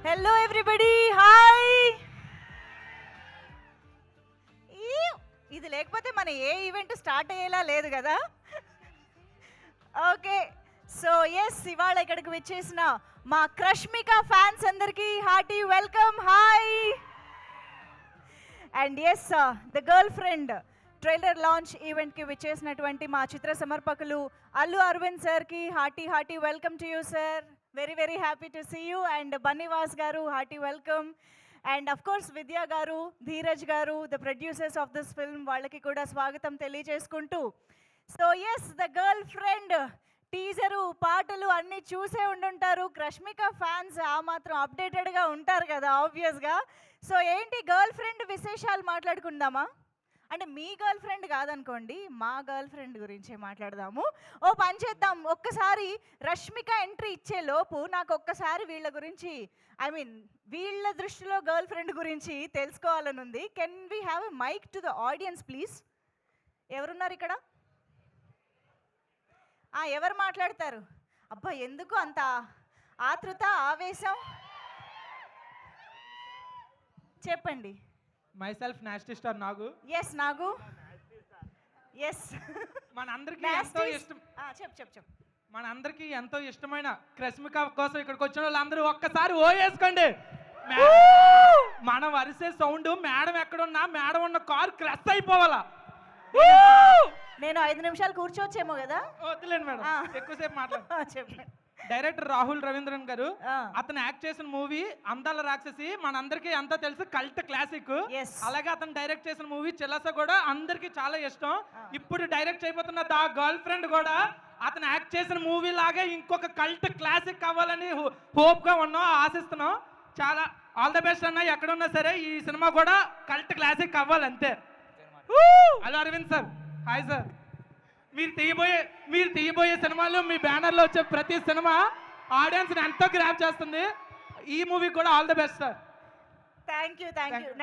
Hello everybody hi. ఇది లేకపోతే మన ఏ ఈవెంట్ స్టార్ట్ అయ్యేలా లేదు కదా. ఓకే, సో ఎస్, ఇవాళ ఇక్కడికి వచ్చేసిన మా క్రష్మిక ఫ్యాన్స్ అందరికీ hearty welcome. Hi. And yes, the girl friend trailer launch ఈవెంట్కి విచ్చేసినటువంటి మా చిత్ర సమర్పకులు అల్లు అరవింద్ సార్కి hearty welcome to you sir. Very happy to see you. And Bunny Vas garu hearty welcome. And of course Vidya garu, Dheeraj garu, the producers of this film, వాళ్ళకి కూడా స్వాగతం తెలియజేసుకుంటూ, so yes, the girl friend teaser, పాటలు అన్నీ చూసే ఉండుంటారు. క్రష్మిక ఫ్యాన్స్ ఆ మాత్రం అప్డేటెడ్గా ఉంటారు కదా ఆబ్వియస్గా. సో ఏంటి గర్ల్ ఫ్రెండ్ విశేషాలు మాట్లాడుకుందామా? అంటే మీ గర్ల్ ఫ్రెండ్ కాదనుకోండి, మా గర్ల్ ఫ్రెండ్ గురించి మాట్లాడదాము. ఓ పని చేద్దాం, ఒక్కసారి రష్మిక ఎంట్రీ ఇచ్చే లోపు నాకు ఒక్కసారి వీళ్ళ గురించి, ఐ మీన్ వీళ్ళ దృష్టిలో గర్ల్ ఫ్రెండ్ గురించి తెలుసుకోవాలని ఉంది. Can we have a mic to the audience please? ఎవరున్నారు ఇక్కడ? ఎవరు మాట్లాడతారు? అబ్బా, ఎందుకు అంత ఆతృత, ఆవేశం? చెప్పండి. మైసెల్ఫ్ నాస్టీ స్టార్ నాగు. ఎస్ నాగు. ఎస్, మనందరికీ ఎంతో ఇష్టం. చెప్పు. మనందరికీ ఎంతో ఇష్టమైన క్రష్మిక కోసం ఇక్కడికి వచ్చిన వాళ్ళందరూ ఒక్కసారి ఓ వేసుకోండి. మనం వరిసే సౌండ్ మేడం ఎక్కడున్నా మేడం ఉన్న కారు క్రష్ అయిపోవాలా. నేను 5 నిమిషాలు కూర్చోవచ్చేమో కదా. వద్దులేండి మేడం, ఎక్కువసేపు మాట్లాడు. చెప్పండి. డైరెక్టర్ రాహుల్ రవీంద్రన్ గారు, అతను యాక్ట్ చేసిన మూవీ అందాల రాక్షసి మనందరికీ ఎంతో తెలుసు, కల్ట్ క్లాసిక్. అలాగే అతను డైరెక్ట్ చేసిన మూవీ చిలస కూడా అందరికీ చాలా ఇష్టం. ఇప్పుడు డైరెక్ట్ అయిపోతున్న దా గర్ల్ ఫ్రెండ్ కూడా అతను యాక్ట్ చేసిన మూవీ లాగే ఇంకొక కల్ట్ క్లాసిక్ అవ్వాలని హోప్ గా ఉన్నాం, ఆశిస్తున్నాం. చాలా ఆల్ ద బెస్ట్ అన్న. ఎక్కడున్నా సరే ఈ సినిమా కూడా కల్ట్ క్లాసిక్ అవ్వాలి అంతే. Hello Aravind sir, hi sir. మీరు తీయబోయే సినిమాలు, మీ బ్యానర్లో వచ్చే ప్రతి సినిమా ఆడియన్స్ ఎంతో గ్రాప్ చేస్తుంది. ఈ మూవీ కూడా all the best sir. Thank you.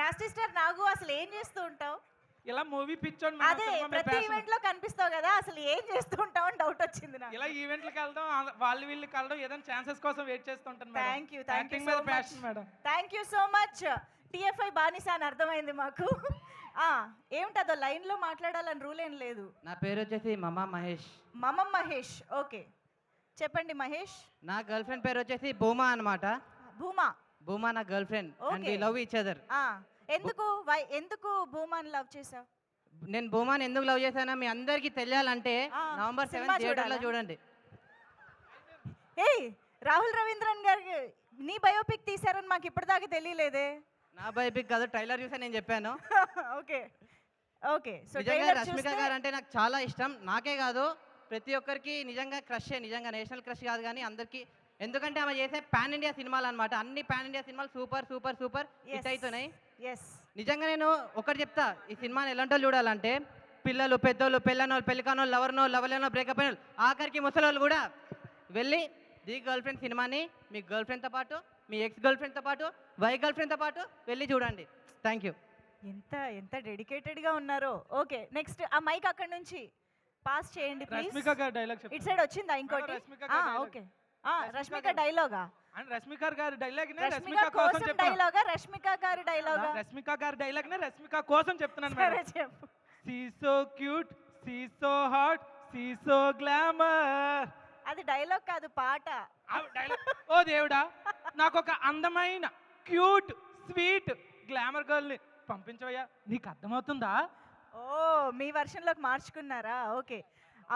Nasty star Nagu, అసలు ఏం చేస్తూ ఉంటావు? ఇలా మూవీ పిచ్చోండి. అదే ప్రతి ఈవెంట్ లో కనిపిస్తావు కదా, అసలు ఏం చేస్తూ ఉంటావు అని డౌట్ వచ్చింది నాకు. ఇలా ఈవెంట్లకు వెళ్దాం, వీళ్ళకి వెళ్ళడం, ఏదైనా ఛాన్సెస్ కోసం వెయిట్ చేస్తుంటాను. Thank you so much. TFI బానిస అని అర్థమైంది మాకు. ఏమిటదో లైన్ లో మాట్లాడాలని రూల్ ఏం లేదు. నా పేరు వచ్చేసి మహేష్. మహేష్, ఓకే. చెప్పండి మహేష్. నా గర్ల్ ఫ్రెండ్ పేరు వచ్చేసి భూమా అన్నమాట. భూమా నా girlfriend and we love each other. ఎందుకు భూమాని లవ్ చేసావు? నేను భూమాని ఎందుకు లవ్ చేశానో మీ అందరికీ తెలియాలంటే నవంబర్ 7 థియేటర్లో చూడండి. రాహుల్ రవీంద్రన్ గారికి నీ బయోపిక్ తీశారని మాకు ఇప్పటిదాకా తెలియలేదే. నా బయోపిక్ కాదు, ట్రైలర్ చూసా నేను చెప్పాను. ఓకే. సో నిజంగా రష్మిక గారు అంటే నాకు చాలా ఇష్టం. నాకే కాదు, ప్రతి ఒక్కరికి నిజంగా క్రష్, నిజంగా నేషనల్ క్రష్ కాదు కానీ అందరికీ. ఎందుకంటే ఆమె చేసే పాన్ ఇండియా సినిమాలు అనమాట. అన్ని పాన్ ఇండియా సినిమాలు సూపర్ హిట్ అవుతున్నాయి. నిజంగా నేను ఒకటి చెప్తా, ఈ సినిమాని ఎలాంటి వాళ్ళు చూడాలంటే పిల్లలు, పెద్దోళ్ళు, పెళ్ళనోళ్ళు, పెళ్ళికానోళ్ళు, లవర్నో బ్రేకప్ అయిన ఆఖరికి ముసలోళ్ళు కూడా వెళ్ళి ది గర్ల్ ఫ్రెండ్ సినిమాని మీ గర్ల్ ఫ్రెండ్తో పాటు, మీ ఎక్స్ గర్ల్ ఫ్రెండ్తో పాటు, వై గర్ల్ ఫ్రెండ్తో పాటు వెళ్ళి చూడండి. Thank you. ఎంత డెడికేటెడ్గా ఉన్నారో. ఓకే, నెక్స్ట్ ఆ మైక్ అక్కడ నుంచి పాస్ చేయండి ప్లీజ్. ఇటు సైడ్ వచ్చిందా ఇంకోటి? ఓకే, రష్మిక డైలాగా? రష్మిక గారి డైలాగ్ రష్మిక కోసం డైలాగా? రష్మిక గారి డైలాగా? రష్మిక గారి డైలాగ్ నే రష్మిక కోసం చెప్తున్నాను. చెప్పు. See so cute, see so hot, see so glamour. అది డైలాగ్ కాదు, పాట. ఓ దేవుడా, నాకు ఒక అందమైన క్యూట్ స్వీట్ గ్లామర్ గర్ల్ ని పంపించవయ్యా. నీకు అర్థమవుతుందా? ఓ, మీ వర్షన్లోకి మార్చుకున్నారా? ఓకే.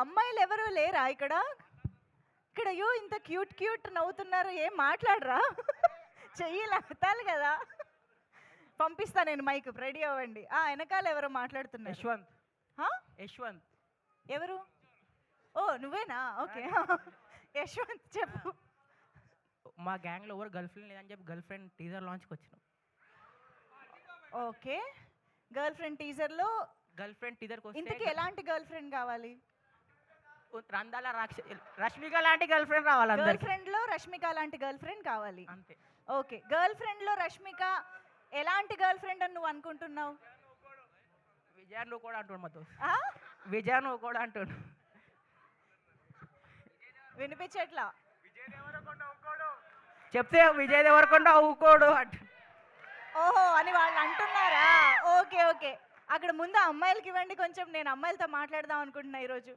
అమ్మాయిలు ఎవరు లేరా ఇక్కడ? ఇంత క్యూట్ నవ్వుతున్నారు, ఏం మాట్లాడరా? చెయ్యిలు ఎత్తాలి కదా. పంపిస్తా నేను మైక్, రెడీ అవ్వండి. వెనకాల ఎవరో మాట్లాడుతున్నారు. యశ్వంత్. ఎవరు? ఓ, నువ్వేనా? ఓకే. యశ్వంత్ చెప్పు. మా గ్యాంగ్లో ఎవరు గర్ల్ ఫ్రెండ్ లేదని చెప్పి గర్ల్ ఫ్రెండ్ టీజర్ లాంచ్కి వచ్చినాం. ఓకే, గర్ల్ ఫ్రెండ్ టీజర్లో ఇంతకీ ఎలాంటి గర్ల్ ఫ్రెండ్ కావాలి? రందాల రష్మిక లాంటి గర్ల్ ఫ్రెండ్ రావాలి. గర్ల్ ఫ్రెండ్ లో రష్మిక లాంటి గర్ల్ ఫ్రెండ్ కావాలి అంతే. ఓకే, గర్ల్ ఫ్రెండ్ లో రష్మిక ఎలాంటి గర్ల్ ఫ్రెండ్ అని నువ్వు అనుకుంటున్నావు? విజయ్ నువ్వు కూడా అంటున్నావు. విజయ్ నువ్వు కూడా అంటున్నావు. వినిపించట్లా? చెప్తే విజయ్ దేవరకొండ ఊకోడు అంట. ఓహో అని వాళ్ళు అంటున్నారా? ఓకే ఓకే, అక్కడ ముందు అమ్మాయిలకి ఇవ్వండి కొంచెం, నేను అమ్మాయిలతో మాట్లాడదాం అనుకుంటున్నా ఈరోజు.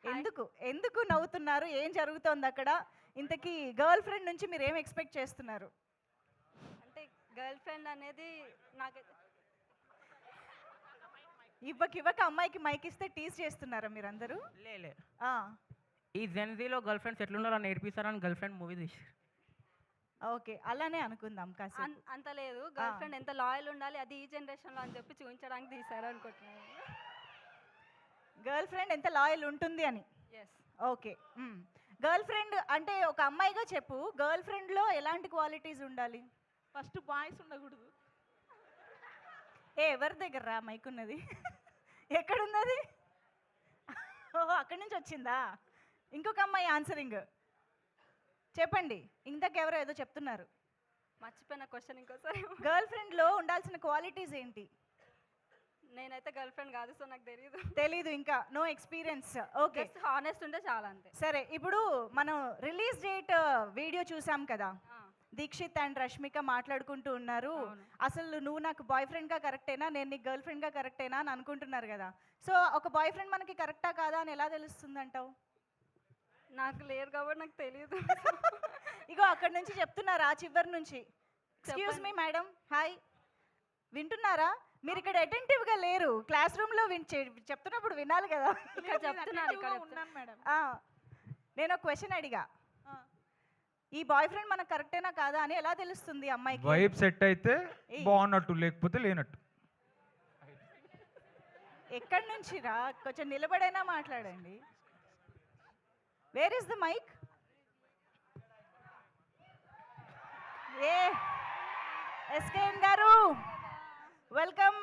ఎందుకు ఎందుకు నవ్వుతున్నారు? ఏం జరుగుతోంది అక్కడ? ఇంతకీ గర్ల్ ఫ్రెండ్ నుంచి మీరు ఏం ఎక్స్పెక్ట్ చేస్తున్నారు? అంటే గర్ల్ ఫ్రెండ్ అనేది నాకు ఇవ్వక అమ్మాయికి మైక్ ఇస్తే టీజ్ చేస్తున్నారా మీరందరూ? లే ఆ, ఈ జెన్జీలో గర్ల్ ఫ్రెండ్స్ ఎట్లున్నారో నేర్పిస్తారని గర్ల్ ఫ్రెండ్ మూవీ తీసి. ఓకే అలానే అనుకుందాం కాసేపు. అంత లేదు. గర్ల్ ఫ్రెండ్ ఎంత లాయల్ ఉండాలి అది ఈ జనరేషన్లో అని చెప్పి చూపించడానికి తీశారు అనుకుంటున్నాను. గర్ల్ ఫ్రెండ్ ఎంత లాయల్ ఉంటుంది అని. ఎస్. ఓకే, గర్ల్ ఫ్రెండ్ అంటే ఒక అమ్మాయిగా చెప్పు, గర్ల్ ఫ్రెండ్లో ఎలాంటి క్వాలిటీస్ ఉండాలి? ఫస్ట్ బాయ్స్ ఉండకూడదు. ఎవరి దగ్గర రా మైక్ ఉన్నది? ఎక్కడుంది అది? ఓహో అక్కడి నుంచి వచ్చిందా? ఇంకొక అమ్మాయి ఆన్సరింగ్ చెప్పండి. ఇంతకెవరో ఏదో చెప్తున్నారు. మర్చిపోయిన క్వశ్చన్ ఇంకోసారి. గర్ల్ ఫ్రెండ్లో ఉండాల్సిన క్వాలిటీస్ ఏంటి? నేనైతే గర్ల్ ఫ్రెండ్ కాదు, సో నాకు తెలియదు. తెలీదు, ఇంకా no experience. Okay just honest ఉంటే చాలా అంతే. సరే, ఇప్పుడు మనం రిలీజ్ డేట్ వీడియో చూసాం కదా, ఆ, దీక్షిత్ అండ్ రష్మిక మాట్లాడుకుంటూ ఉన్నారు. అవును. అసలు నువ్వు నాకు బాయ్ ఫ్రెండ్గా కరెక్టేనా, నేను నీకు గర్ల్ ఫ్రెండ్గా కరెక్టేనా అని అనుకుంటున్నారు కదా. సో ఒక బాయ్ ఫ్రెండ్ మనకి కరెక్టా కాదా అని ఎలా తెలుస్తుంది అంటావు? నాకు లేరు కాబట్టి నాకు తెలియదు. ఇగో అక్కడి నుంచి చెప్తున్నారు, ఆ చివరి నుంచి. ఎక్స్క్యూజ్ మీ మేడం, హాయ్, వింటున్నారా? మీరు ఇక్కడ అటెంటివ్గా లేరు, క్లాస్ రూమ్లో చెప్తున్నప్పుడు వినాలి కదా. ఇక్కడ చెప్తున్నాను, ఇక్కడ ఉన్నాను మేడం. ఆ, నేను ఒక క్వశ్చన్ అడిగా, ఈ బాయ్ ఫ్రెండ్ మనకు కరెక్టేనా కాదా అని ఎలా తెలుస్తుంది అమ్మాయికి? వైబ్ సెట్ అయితే ఏయ్. బాగున్నట్టు, లేకపోతే లేనట్టు. ఎక్కడి నుంచి రా, కొంచెం నిలబడైనా మాట్లాడండి. Where is the mic? ఏ SKN garu, welcome.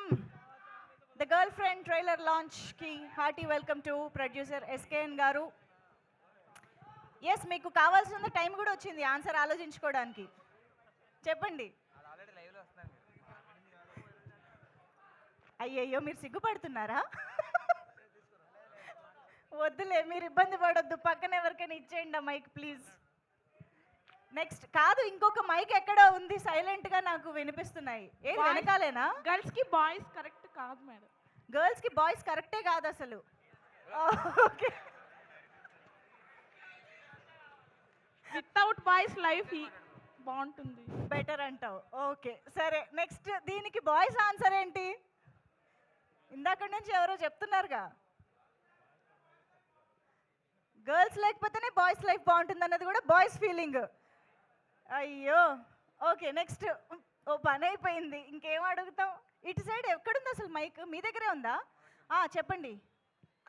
The girl friend trailer launch కి hearty welcome to producer SKN garu. Yes, మీకు కావాల్సిన టైం కూడా వచ్చింది ఆన్సర్ ఆలోచించుకోవడానికి. చెప్పండి. అయ్యయ్యో మీరు సిగ్గుపడుతున్నారా? వద్దులే, మీరు ఇబ్బంది పడొద్దు, పక్కన ఎవరికైనా ఇచ్చేయండి ఆ మైక్ ప్లీజ్. నెక్స్ట్ కాదు, ఇంకొక మైక్ ఎక్కడో ఉంది, సైలెంట్ గా నాకు వినిపిస్తున్నాయి. ఏది Boys- వెనకాలేనా? గర్ల్స్ కి బాయ్స్ కరెక్ట్ కాదు మేడం. గర్ల్స్ కి బాయ్స్ కరెక్టే కాదు అసలు. ఓకే, వితౌట్ బాయ్స్ లైఫ్ బాగుంటుంది. బెటర్ అంటావు. ఓకే సరే, నెక్స్ట్ దీనికి బాయ్స్ ఆన్సర్ ఏంటి? ఇందాక నుంచి ఎవరో చెప్తున్నారుగా, గర్ల్స్ లేకపోతేనే బాయ్స్ లైఫ్ బాగుంటుంది అన్నది కూడా బాయ్స్ ఫీలింగ్. అయ్యో, ఓకే నెక్స్ట్. ఓ పని అయిపోయింది, ఇంకేం అడుగుతాం? ఇటు సైడ్ ఎక్కడుంది అసలు మైక్? మీ దగ్గరే ఉందా? చెప్పండి.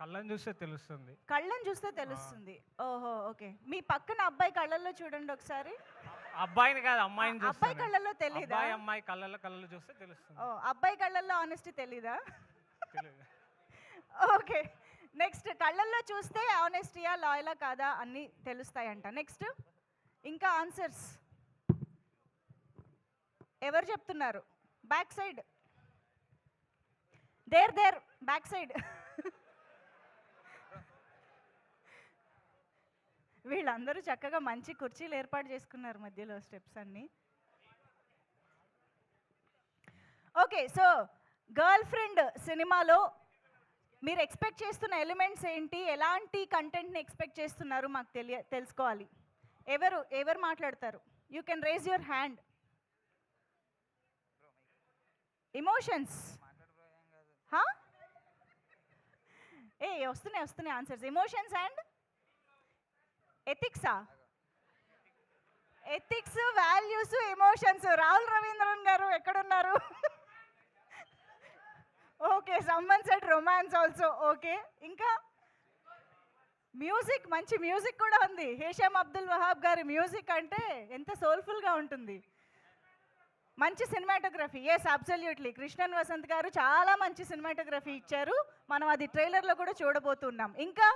కళ్ళని చూస్తే తెలుస్తుంది. కళ్ళని చూస్తే తెలుస్తుంది. ఓహో ఓకే, మీ పక్కన అబ్బాయి కళ్ళల్లో చూడండి ఒకసారి. అబ్బాయిని కాదు, అమ్మాయిని అబ్బాయి కళ్ళల్లో తెలీదా? అబ్బాయి అమ్మాయి కళ్ళల్లో చూస్తే తెలుస్తుంది. ఓ, అబ్బాయి కళ్ళల్లో ఆనెస్టీ తెలీదా? ఓకే నెక్స్ట్, కళ్ళల్లో చూస్తే ఆనెస్టీయా లాయలా కాదా అన్నీ తెలుస్తాయంట. నెక్స్ట్ ఇంకా ఆన్సర్స్ ఎవరు చెప్తున్నారు? Back side, there back side. వీళ్ళందరూ చక్కగా మంచి కుర్చీలు ఏర్పాటు చేసుకున్నారు మధ్యలో, స్టెప్స్ అన్నీ. ఓకే, సో గర్ల్ ఫ్రెండ్ సినిమాలో మీరు ఎక్స్పెక్ట్ చేస్తున్న ఎలిమెంట్స్ ఏంటి, ఎలాంటి కంటెంట్ని ఎక్స్పెక్ట్ చేస్తున్నారు మాకు తెలుసుకోవాలి. ఎవరు మాట్లాడతారు? You can raise your hand. Emotions వస్తున్నాయి ఆన్సర్స్. ఎమోషన్స్ అండ్ ఎథిక్సా? Ethics, values, emotions. Rahul Ravindran garu ఎక్కడున్నారు? ఓకే, సమ్మన్ సెట్ రొమాన్స్ ఆల్సో. ఓకే, ఇంకా మ్యూజిక్, మంచి మ్యూజిక్ కూడా ఉంది. హేషామ్ అబ్దుల్ వహాబ్ గారి మ్యూజిక్ అంటే ఎంత సోల్ఫుల్గా ఉంటుంది. మంచి cinematography. Yes absolutely, Krishnan Vasanth గారు చాలా మంచి సినిమాటోగ్రఫీ ఇచ్చారు. మనం అది ట్రైలర్లో కూడా చూడబోతున్నాం. ఇంకా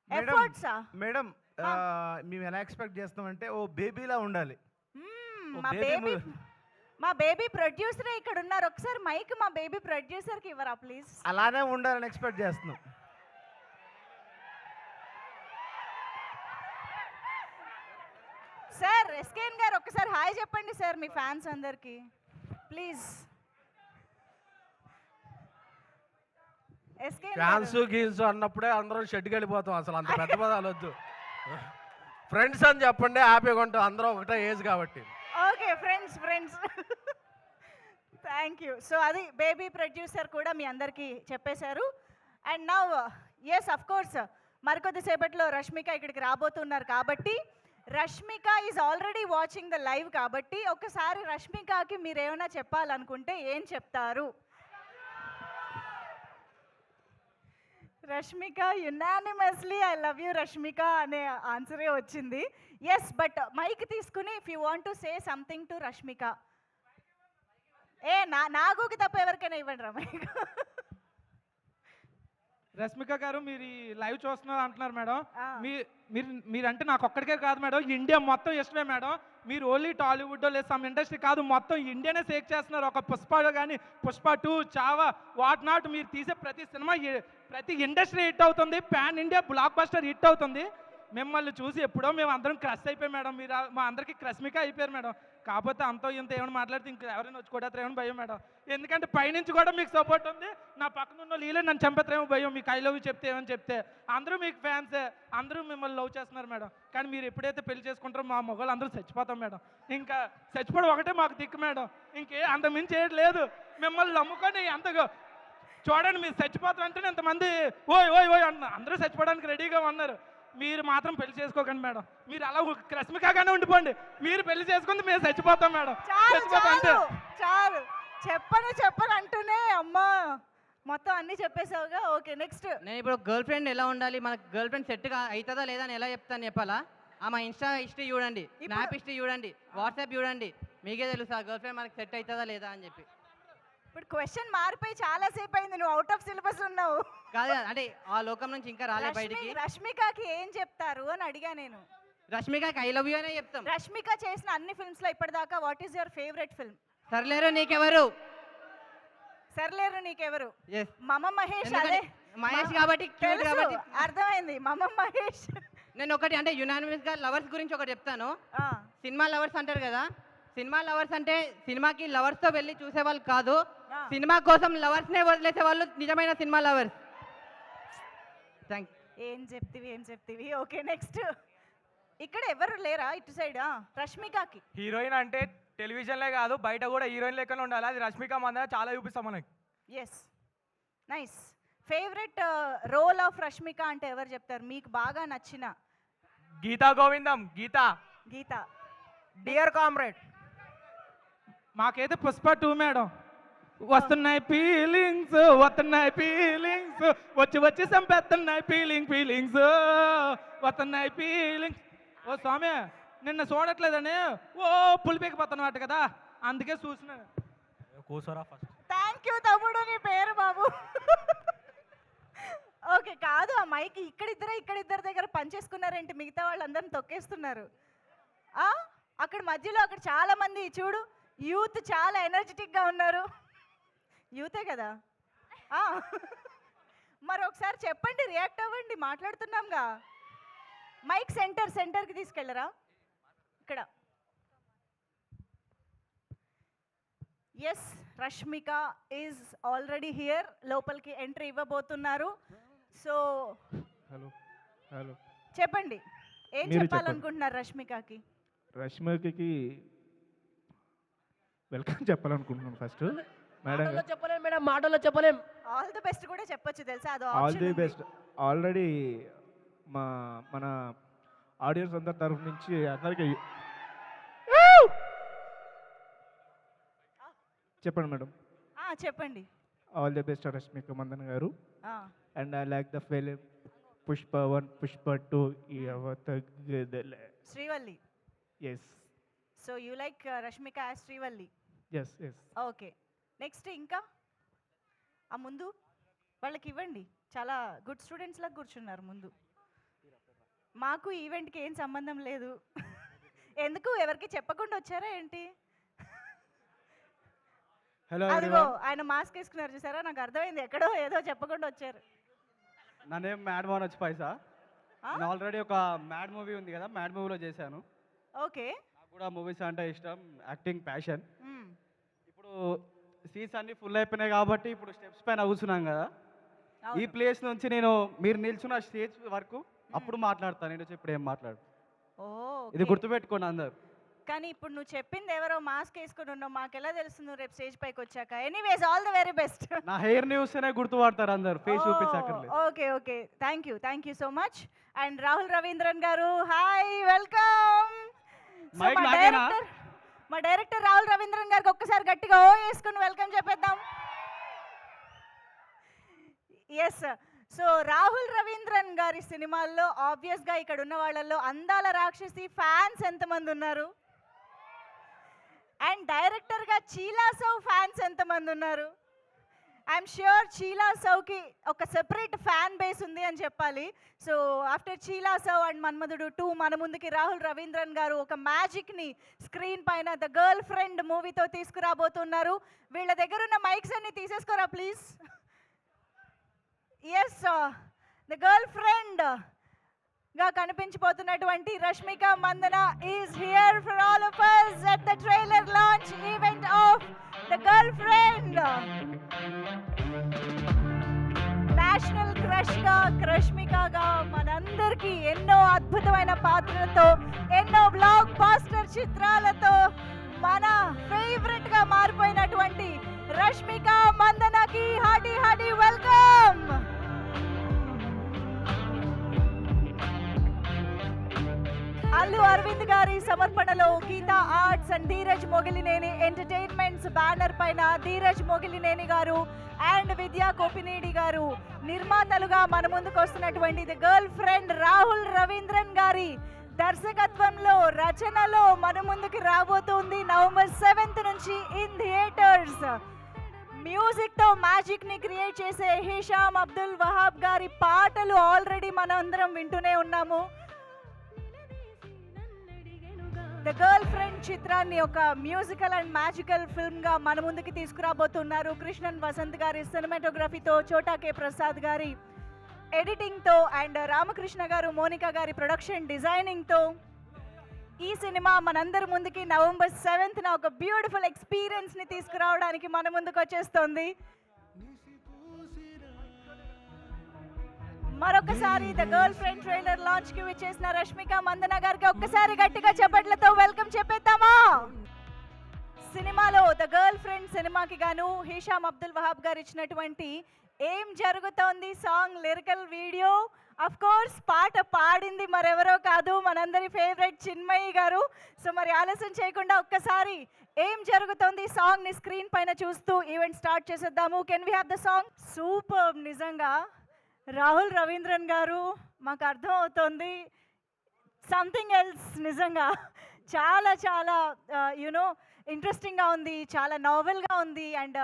ఎఫర్ట్సా? మేడం, మేము ఎలా ఎక్స్పెక్ట్ చేస్తామంటే ఓ బేబీలా ఉండాలి. మా బేబీ ప్రొడ్యూసరే ఇక్కడ ఉన్నారు. ఒకసారి మైక్ మా బేబీ ప్రొడ్యూసర్కి ఇవ్వరా ప్లీజ్? అలానే ఉండాలని ఎక్స్పెక్ట్ చేస్తున్నాం. సార్ ఎస్కేఎన్ గారు ఒక్కసారి హాయ్ చెప్పండి సార్ మీ ఫ్యాన్స్ అందరికి ప్లీజ్. ఎస్కేఎన్ ఫ్యాన్స్ గీన్స్ అన్నప్పుడే అందరం షెడ్కి వెళ్ళిపోతాం. అసలు అంత పెద్ద పదాలు వద్దు. ఫ్రెండ్స్ అని చెప్పండి, హ్యాపీగా ఉంటాం. అందరం ఒకటే ఏజ్ కాబట్టి. Okay friends friends. Thank you. So అది బేబీ ప్రొడ్యూసర్ కూడా మీ అందరికీ చెప్పేశారు. And now yes of course మరికొద్దిసేపట్లో రష్మిక ఇక్కడికి రాబోతున్నారు కాబట్టి Rashmika is already watching the live కాబట్టి ఒకసారి రష్మికకి మీరు ఏమైనా చెప్పాలనుకుంటే ఏం చెప్తారు? Rashmika unanimously I love you Rashmika అనే ఆన్సరే వచ్చింది. ఎస్ బట్ మైక్ తీసుకుని if you want to say something to Rashmika. నాగుకి తప్ప ఎవరికైనా ఇవ్వండి రా మైక్. రష్మిక గారు మీరు ఈ లైవ్ చూస్తున్నారు అంటున్నారు మేడం. మీరంటే నాకు ఒక్కడికే కాదు మేడం, ఇండియా మొత్తం ఇష్టమే మేడం. మీరు ఓన్లీ టాలీవుడ్ లేదు సమ్ ఇండస్ట్రీ కాదు, మొత్తం ఇండియానే సేక్ చేస్తున్నారు. ఒక పుష్ప కానీ పుష్ప 2 చావా వాట్ నాట్ మీరు తీసే ప్రతి సినిమా ప్రతి ఇండస్ట్రీ హిట్ అవుతుంది. Pan India block buster hit అవుతుంది. మిమ్మల్ని చూసి ఎప్పుడో మేము అందరం క్రష్ అయిపోయాం మేడం. మీరు మా అందరికీ రష్మిక అయిపోయారు మేడం. కాకపోతే అంతో ఇంత ఏమైనా మాట్లాడితే ఇంకా ఎవరైనా వచ్చి కొడతారేమో భయం మేడం. ఎందుకంటే పైనుంచి కూడా మీకు సపోర్ట్ ఉంది. నా పక్కన ఉన్న లీలే నన్ను చంపేతారేమో భయం. మీకు ఐ లవ్ చెప్తే ఏమని చెప్తే అందరూ మీకు ఫ్యాన్సే, అందరూ మిమ్మల్ని లవ్ చేస్తున్నారు మేడం. కానీ మీరు ఎప్పుడైతే పెళ్లి చేసుకుంటారో మా మొగలు అందరూ చచ్చిపోతాం మేడం. ఇంకా చచ్చిపోవడం ఒకటే మాకు దిక్కు మేడం. ఇంకే అంత మించి ఏది లేదు. మిమ్మల్ని నమ్ముకొని అంతగా చూడండి, మీరు చచ్చిపోతాం అంటే ఇంతమంది ఓయ్ ఓయ్ ఓయ్ అన్న అందరూ చచ్చిపోవడానికి రెడీగా ఉన్నారు. మీరు మాత్రం పెళ్లి చేసుకోకండి మేడం. మీరు అలా రష్మికగానే ఉండిపోండి. మీరు పెళ్లి చేసుకుంటే మేము చచ్చిపోతాం మేడం. చాలు చెప్పను అంటూనే అమ్మా మొత్తం అన్ని చెప్పేసావుగా. Okay next. నేను ఇప్పుడు గర్ల్ ఫ్రెండ్ ఎలా ఉండాలి, మనకు గర్ల్ ఫ్రెండ్ సెట్ అవుతుందా లేదా అని ఎలా చెప్తాను చెప్పాలా? ఆమె ఇన్స్టా హిస్టరీ చూడండి, స్నాప్ హిస్టరీ చూడండి, వాట్సాప్ చూడండి, మీకే తెలుసా గర్ల్ ఫ్రెండ్ మనకి సెట్ అవుతుందా లేదా అని చెప్పి. ఇప్పుడు క్వశ్చన్ మారిపోయి చాలా సేపు అయింది, నువ్వు అవుట్ ఆఫ్ సిలబస్ ఉన్నావు. కాదు అంటే ఆ లోకం నుంచి ఇంకా రాలే బయటికి. రష్మికకి ఏం చెప్తారు అని అడిగా నేను. రష్మికకి ఐ లవ్ యూ అనే చెప్తాం. రష్మిక చేసిన అన్ని ఫిల్మ్స్ లో ఇప్పటిదాకా what is your favourite film? Sarileru Neekevvaru. Sarileru Neekevvaru. Yes. మమ మహేష్. అదే మహేష్ కాబట్టి cute కాబట్టి అర్థమైంది. మమ మహేష్. నేను ఒకటి అంటే యునానిమస్ గా లవర్స్ గురించి ఒకటి చెప్తాను. సినిమా లవర్స్ అంటారు కదా, సినిమా లవర్స్ అంటే సినిమాకి లవర్స్ తో వెళ్ళి చూసేవాళ్ళు కాదు, సినిమా కోసం లవర్స్ నే వదిలేసే వాళ్ళు నిజమైన సినిమా లవర్స్. ఏం చెప్తివి. Okay next. ఇక్కడ ఎవరు లేరా ఇటు సైడ్? రష్మికకి హీరోయిన్ అంటే టెలివిజన్లే కాదు బయట కూడా హీరోయిన్ లెక్కనే ఉండాలి. అది రష్మిక మందన చాలా చూపిస్తాం మనకి. Yes nice. Favourite role of Rashmika అంటే ఎవరు చెప్తారు మీకు బాగా నచ్చిన? గీతా గోవిందం. గీత. Dear comrade. మాకైతే పుష్ప 2 మేడం. వస్తున్నాయి ఫీలింగ్స్ వచ్చి సంపేస్తున్నాయి ఫీలింగ్స్ వస్తున్నాయి ఫీలింగ్స్. ఓ స్వామి నిన్న చూడట్లేదని ఓ పులిపేకపోతున్నమాట కదా, అందుకే చూసినాను. కూర్చోరా ఫస్ట్. థ్యాంక్ యూ తమ్ముడు, నీ పేరు బాబు. ఓకే కాదు ఆ మైక్ ఇక్కడిద్దరి దగ్గర పనిచేసుకున్నారేంటి? మిగతా వాళ్ళందరిని తొక్కేస్తున్నారు. అక్కడ మధ్యలో అక్కడ చాలా మంది చూడు యూత్ చాలా ఎనర్జెటిక్గా ఉన్నారు. యూతే కదా. మరి ఒకసారి చెప్పండి, రియాక్ట్ అవ్వండి, మాట్లాడుతున్నాంగా. మైక్ సెంటర్కి తీసుకెళ్ళరా ఇక్కడ. Yes Rashmika is already here. లోపలికి ఎంట్రీ ఇవ్వబోతున్నారు. సో హలో చెప్పండి ఏం చెప్పాలనుకుంటున్నారు రష్మికకి? రష్మికకి వెల్కమ్ చెప్పాలనుకుంటున్నాను ఫస్ట్. మేడం చెప్పలేం మేడం, మాటల్లో చెప్పలేం. ఆల్ ది బెస్ట్ కూడా చెప్పొచ్చు తెలుసా, అది ఆల్ ది బెస్ట్. ఆల్రెడీ మన ఆడియన్స్ అందరి తరఫు నుంచి అందరికీ చెప్పండి మేడం. చెప్పండి. All the best Rashmika Mandanna garu. And I like the film Pushpa 1, Pushpa 2 Srivalli. Yes. So you like Rashmika as Srivalli. Yes. Okay next. ఇంకా ఆ ముందు వాళ్ళకి ఇవ్వండి, చాలా గుడ్ స్టూడెంట్స్ లాగా కూర్చున్నారు ముందు. మాకు ఈవెంట్కి ఏం సంబంధం లేదు. ఎందుకు ఎవరికి చెప్పకుండా వచ్చారా ఏంటి? హలో అదిగో ఆయన మాస్క్ వేసుకున్నారు చూసారా, నాకు అర్థమైంది ఎక్కడో ఏదో చెప్పకుండా వచ్చారు. నా నేమ్ మ్యాడ్ మోహన్ వచ్చి పైసా. నేను ఆల్రెడీ ఒక మ్యాడ్ మూవీ ఉంది కదా, మ్యాడ్ మూవీలో చేశాను. ఓకే. నాకు కూడా మూవీస్ అంటే ఇష్టం, యాక్టింగ్ ప్యాషన్. ఇప్పుడు సీట్స్ అన్ని ఫుల్ అయిపోయినాయి కాబట్టి ఇప్పుడు స్టెప్స్ పైన కూర్చున్నాం కదా, ఈ ప్లేస్ నుంచి నేను మీరు నిల్చున్న స్టేజ్ వరకు అప్పుడు మాట్లాడతాను, నేను వచ్చి ఇప్పుడు ఏం మాట్లాడు. ఓ, ఇది గుర్తుపెట్టుకోండి అందరు. కానీ ఇప్పుడు నువ్వు చెప్పింది ఎవరో మాస్క్ వేసుకుని ఉన్నావు, మాకెలా తెలుసు నువ్వు రేపు స్టేజ్ పైకి వచ్చాక? Anyways, all the very best. నా హెయిర్ ని చూస్తేనే గుర్తుపడతారు అందరు, ఫేస్ చూపించక్కర్లేదు. Okay okay, thank you so much. And Rahul Ravindran garu, hi, welcome. Mic నాకేనా? మా డైరెక్టర్ రాహుల్ రవీంద్రన్ గారికి ఒక్కసారి గట్టిగా ఓ వేసుకుని వెల్కమ్ చెప్పేద్దాం. ఎస్, సో రాహుల్ రవీంద్రన్ గారి సినిమాల్లో ఆబ్వియస్గా ఇక్కడ ఉన్న వాళ్ళల్లో అందాల రాక్షసి ఫ్యాన్స్ ఎంతమంది ఉన్నారు? అండ్ డైరెక్టర్గా చీలా సౌ ఫ్యాన్స్ ఎంతమంది ఉన్నారు? ఐఎమ్ ష్యూర్ చీలా సౌకి ఒక సెపరేట్ ఫ్యాన్ బేస్ ఉంది అని చెప్పాలి. సో ఆఫ్టర్ చీలా సౌ అండ్ మన్మధుడు 2 మన ముందుకి రాహుల్ రవీంద్రన్ గారు ఒక మ్యాజిక్ని స్క్రీన్ పైన ద గర్ల్ ఫ్రెండ్ మూవీతో తీసుకురాబోతున్నారు. వీళ్ళ దగ్గర ఉన్న మైక్స్ అన్ని తీసేసుకోరా please. Yes, the girl friend గా కనిపించబోతున్నటువంటి Rashmika Mandanna is here for all of us at the trailer launch event of the girlfriend. National crush గా, రష్మికగా మనందరికీ ఎన్నో అద్భుతమైన పాత్రలతో, ఎన్నో బ్లాక్ బాస్టర్ చిత్రాలతో మన ఫేవరెట్ గా మారిపోయినటువంటి రష్మిక మందనకి హార్టీ వెల్కమ్. అల్లు అరవింద్ గారి సమర్పణలో Geetha Arts and Dheeraj Mogilineni entertainments banner పైన ధీరజ్ మొగిలినేని గారు అండ్ విద్యా కోపినేడి గారు నిర్మాతలుగా మన ముందుకు వస్తున్నటువంటి the girl friend Rahul Ravindran గారి దర్శకత్వంలో, రచనలో మన ముందుకు రాబోతుంది నవంబర్ 7th నుంచి ఇన్ థియేటర్స్. మ్యూజిక్ తో మ్యాజిక్ ని క్రియేట్ చేసే హిషామ్ అబ్దుల్ వహాబ్ గారి పాటలు ఆల్రెడీ మనం అందరం వింటూనే ఉన్నాము. ద గర్ల్ ఫ్రెండ్ చిత్రాన్ని ఒక మ్యూజికల్ అండ్ మ్యాజికల్ ఫిల్మ్ గా మన ముందుకి తీసుకురాబోతున్నారు. కృష్ణన్ వసంత్ గారి సినిమాటోగ్రఫీతో, చోటా కే ప్రసాద్ గారి ఎడిటింగ్ తో అండ్ రామకృష్ణ గారు, మోనికా గారి ప్రొడక్షన్ డిజైనింగ్ తో ఈ సినిమా మనందరి ముందుకి నవంబర్ 7th ఒక బ్యూటిఫుల్ ఎక్స్పీరియన్స్ ని తీసుకురావడానికి మన ముందుకు వచ్చేస్తుంది. మరొకసారి the girl friend trailer launch కి విచ్చేసిన రష్మిక మందన గారికి ఒక్కసారి గట్టిగా చప్పట్లతో వెల్కమ్ చెప్పేద్దామా. సినిమాలో ద గర్ల్ ఫ్రెండ్ సినిమాకి గాను హిషామ్ అబ్దుల్ వహాబ్ గారు ఇచ్చినటువంటి ఏం జరుగుతోంది song lyrical video, of course పాట పాడింది మరెవరో కాదు, మనందరి ఫేవరెట్ చిన్మయి గారు. సో మరి ఆలస్యం చేయకుండా ఒక్కసారి ఏం జరుగుతోంది సాంగ్ ని స్క్రీన్ పైన చూస్తూ ఈవెంట్ స్టార్ట్ చేసేద్దాము. Can we have the song? Super. నిజంగా రాహుల్ రవీంద్రన్ గారు మాకు అర్థం అవుతోంది సంథింగ్ ఎల్స్. నిజంగా చాలా చాలా యునో ఇంట్రెస్టింగ్గా ఉంది, చాలా నావెల్గా ఉంది అండ్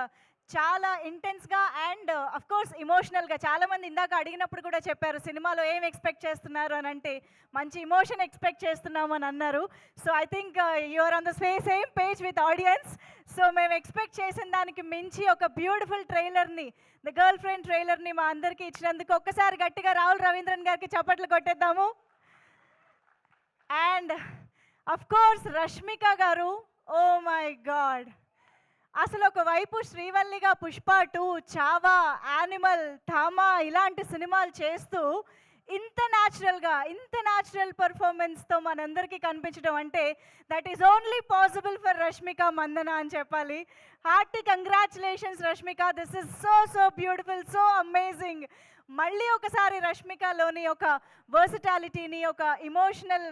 చాలా ఇంటెన్స్గా అండ్ అఫ్ కోర్స్ ఇమోషనల్గా. చాలామంది ఇందాక అడిగినప్పుడు కూడా చెప్పారు సినిమాలో ఏం ఎక్స్పెక్ట్ చేస్తున్నారు అని, అంటే మంచి ఇమోషన్ ఎక్స్పెక్ట్ చేస్తున్నాము అని అన్నారు. So I think you're on the same page with audience. So మేము ఎక్స్పెక్ట్ చేసిన దానికి మించి ఒక బ్యూటిఫుల్ ట్రైలర్ని, ద గర్ల్ ఫ్రెండ్ ట్రైలర్ని మా అందరికీ ఇచ్చినందుకు ఒక్కసారి గట్టిగా రాహుల్ రవీంద్రన్ గారికి చప్పట్లు కొట్టేద్దాము. అండ్ అఫ్ కోర్స్ రష్మిక గారు, ఓ మై గాడ్, అసలు ఒకవైపు శ్రీవల్లిగా పుష్ప 2, చావా, యానిమల్, థామా ఇలాంటి సినిమాలు చేస్తూ ఇంత న్యాచురల్ పర్ఫార్మెన్స్తో మనందరికీ కనిపించడం అంటే that is only possible for Rashmika Mandanna అని చెప్పాలి. Hearty congratulations Rashmika, this is so beautiful, so amazing. మళ్ళీ ఒకసారి రష్మికలోని ఒక వర్సిటాలిటీని, ఒక ఇమోషనల్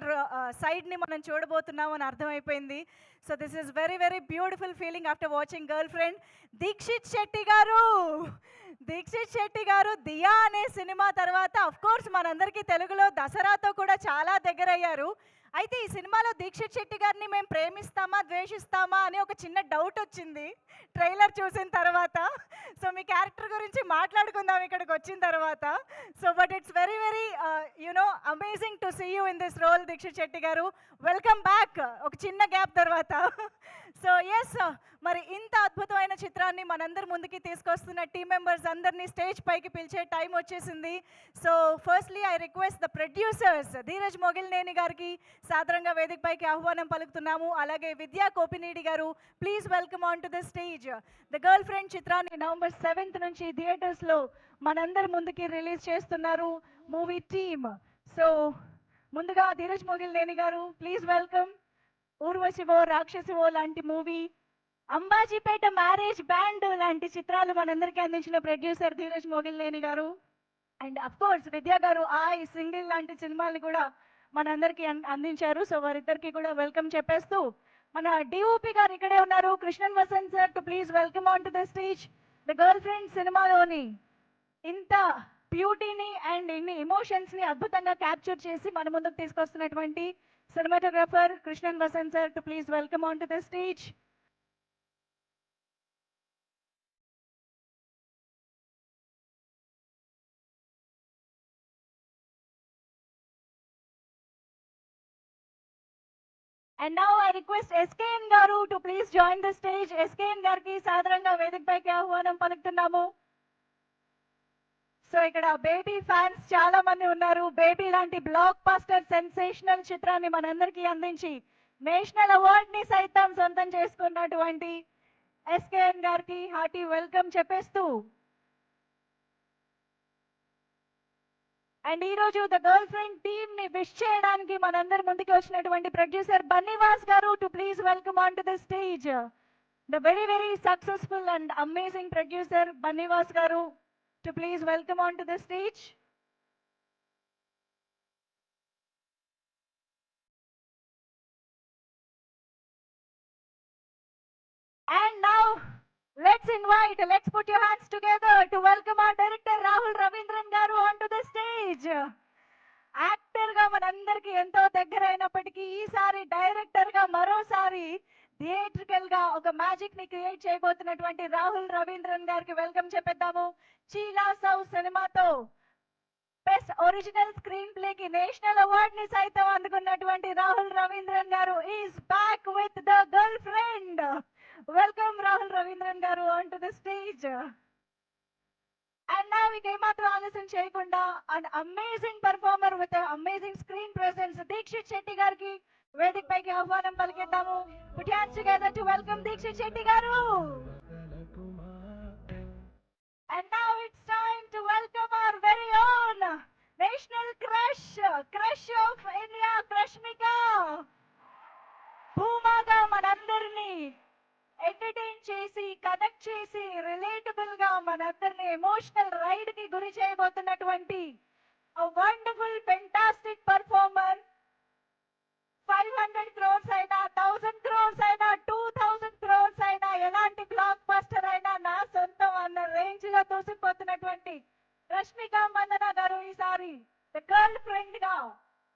సైడ్ని మనం చూడబోతున్నాం అని అర్థమైపోయింది. So this is very beautiful feeling after watching girlfriend. Dikshit Shetty గారు దియా అనే సినిమా తర్వాత అఫ్ కోర్స్ మనందరికీ తెలుగులో దసరాతో కూడా చాలా దగ్గరయ్యారు. అయితే ఈ సినిమాలో దీక్షిత్ శెట్టి గారిని మేము ప్రేమిస్తామా ద్వేషిస్తామా అని ఒక చిన్న డౌట్ వచ్చింది ట్రైలర్ చూసిన తర్వాత. సో మీ క్యారెక్టర్ గురించి మాట్లాడుకుందాం ఇక్కడికి వచ్చిన తర్వాత. So but it's very you know amazing to see you in this role Dheekshith Shetty garu. Welcome back ఒక చిన్న గ్యాప్ తర్వాత. సో ఎస్, మరి ఇంత అద్భుతమైన చిత్రాన్ని మనందరి ముందుకి తీసుకొస్తున్న టీమ్ మెంబర్స్ అందరినీ స్టేజ్ పైకి పిలిచే టైం వచ్చేసింది. So firstly I request the producers Dheeraj Mogilineni గారికి, సాదరంగా వేదికపైకి ఆహ్వానం పలుకుతున్నాము. అలాగే విద్యా కోపినేడి గారు, please welcome on to the stage. The girl friend చిత్రాన్ని నవంబర్ 7th నుంచి థియేటర్స్లో మనందరి ముందుకి రిలీజ్ చేస్తున్నారు మూవీ టీమ్. సో ముందుగా ధీరజ్ మొగిలినేని గారు, ప్లీజ్ వెల్కమ్. ఊర్వశివో రాక్షసివో లాంటి మూవీ, అంబాజీపేట మ్యారేజ్ బ్యాండ్ లాంటి చిత్రాలు మనందరికీ అందించిన ప్రొడ్యూసర్ ధీరజ్ మొగిలినేని గారు. అండ్ అఫ్ కోర్స్ విద్యా గారు ఆయ్ సింగిల్ లాంటి సినిమాలు కూడా మనందరికీ అందించారు. సో వారిద్దరికి కూడా వెల్కమ్ చెప్పేస్తూ మన డిఓపి గారు ఇక్కడే ఉన్నారు, Krishnan Vasanth sir, to please welcome on to the stage. The girl friend సినిమాలోని ఇంత బ్యూటీని అండ్ ఇన్ని ఎమోషన్స్ ని అద్భుతంగా క్యాప్చర్ చేసి మన ముందుకు తీసుకొస్తున్నటువంటి cinematographer Krishnan Vasanth sir, to please welcome on to the stage. And now I request SKN గారు to please join the stage. SKN గారికి సాదరంగా వేదికపైకి ఆహ్వానం పలుకుతున్నాము. సో ఇక్కడ బేబీ ఫ్యాన్స్ చాలా మంది ఉన్నారు. బేబీ లాంటి బ్లాక్ బస్టర్ సెన్సేషనల్ చిత్రాన్ని మనందరికీ అందించి నేషనల్ అవార్డ్ ని సైతం సొంతం చేసుకున్నటువంటి SKN గారికి హార్టీ వెల్కమ్ చెప్పేస్తూ, అండ్ ఈ రోజు ద గర్ల్ ఫ్రెండ్ టీమ్ ని విష్ చేయడానికి మనందరి ముందుకు వచ్చినటువంటి ప్రొడ్యూసర్ బన్నీవాస్ గారు, to please welcome on to the stage. The very successful and amazing producer Bunny Vas గారు, to please welcome on to the stage. And now let's put your hands together to welcome our director Rahul Ravindran garu onto the stage. Actor గా మనందరికి ఎంతో దగ్గర అయినప్పటికీ ఈసారి director గా మరోసారి theatrical గా ఒక మ్యాజిక్ ని క్రియేట్ చేయబోతున్నటువంటి రాహుల్ రవీంద్రన్ గారికి వెల్కమ్ చెప్పేద్దాము. చీలా సౌ సినిమాతో బెస్ట్ ఒరిజినల్ స్క్రీన్ ప్లే కి నేషనల్ అవార్డ్ ని సైతం అందుకున్నటువంటి రాహుల్ రవీంద్రన్ గారు is back with the girl friend. Welcome Rahul Ravindran garu onto the stage. And now we ఏమాత్రం ఆలస్యం చేయకుండా an amazing performer with an amazing screen presence Dixit Shetty గారికి వేదికపైకి ఆహ్వానం పలికిద్దాము. Put your hands together to welcome Dixit Shetty గారు. And now it's time to welcome our very own national crush of India, Krashmika. భూమాగా మనందరినీ entertain చేసి, connect చేసి, రిలేటబుల్ గా మనందరినీ emotional ride కి గురి చేయబోతున్నటువంటి వండర్ఫుల్ ఫెంటాస్టిక్ పర్ఫార్మర్. 500 crores అయినా, 1000 crores అయినా, 2000 crores అయినా, ఎలాంటి బ్లాక్ బస్టర్ అయినా నా సొంతం అన్న రేంజ్ లో దూసిపోతున్నటువంటి రష్మిక మందన గారు ఈసారి ద గర్ల్ ఫ్రెండ్ గా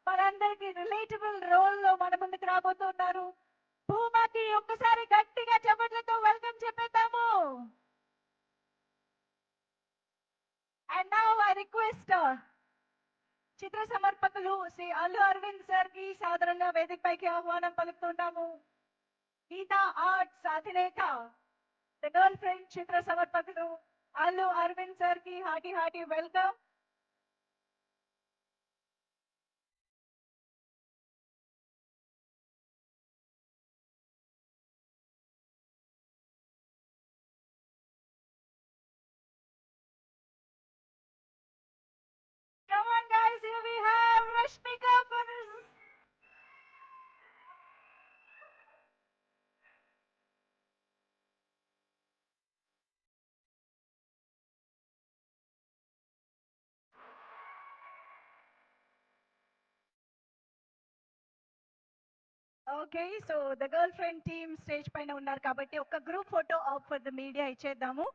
మనందరికి రిలేటబుల్ రోల్ లో మన ముందుకు రాబోతున్నారు. భూమాకి ఒక్కసారి గట్టిగా చప్పట్లతో వెల్కమ్ చెప్పేద్దాము. అండ్ నౌ ఐ రిక్వెస్ట్ చిత్ర సమర్పకులు శ్రీ అల్లు అరవింద్ సార్ కి సాదరంగా వేదికపైకి ఆహ్వానం పలుకుతున్నాము. గీతా ఆర్ట్స్ అధినేత ద గర్ల్ ఫ్రెండ్ చిత్ర సమర్పకులు అల్లు అరవింద్ సార్ కి hearty welcome. Come on guys, here we have Rashmika for us. Okay, so the girl friend team stage పైన ఉన్నారు కాబట్టి ఒక group photo of for the media ఇచ్చేద్దాము.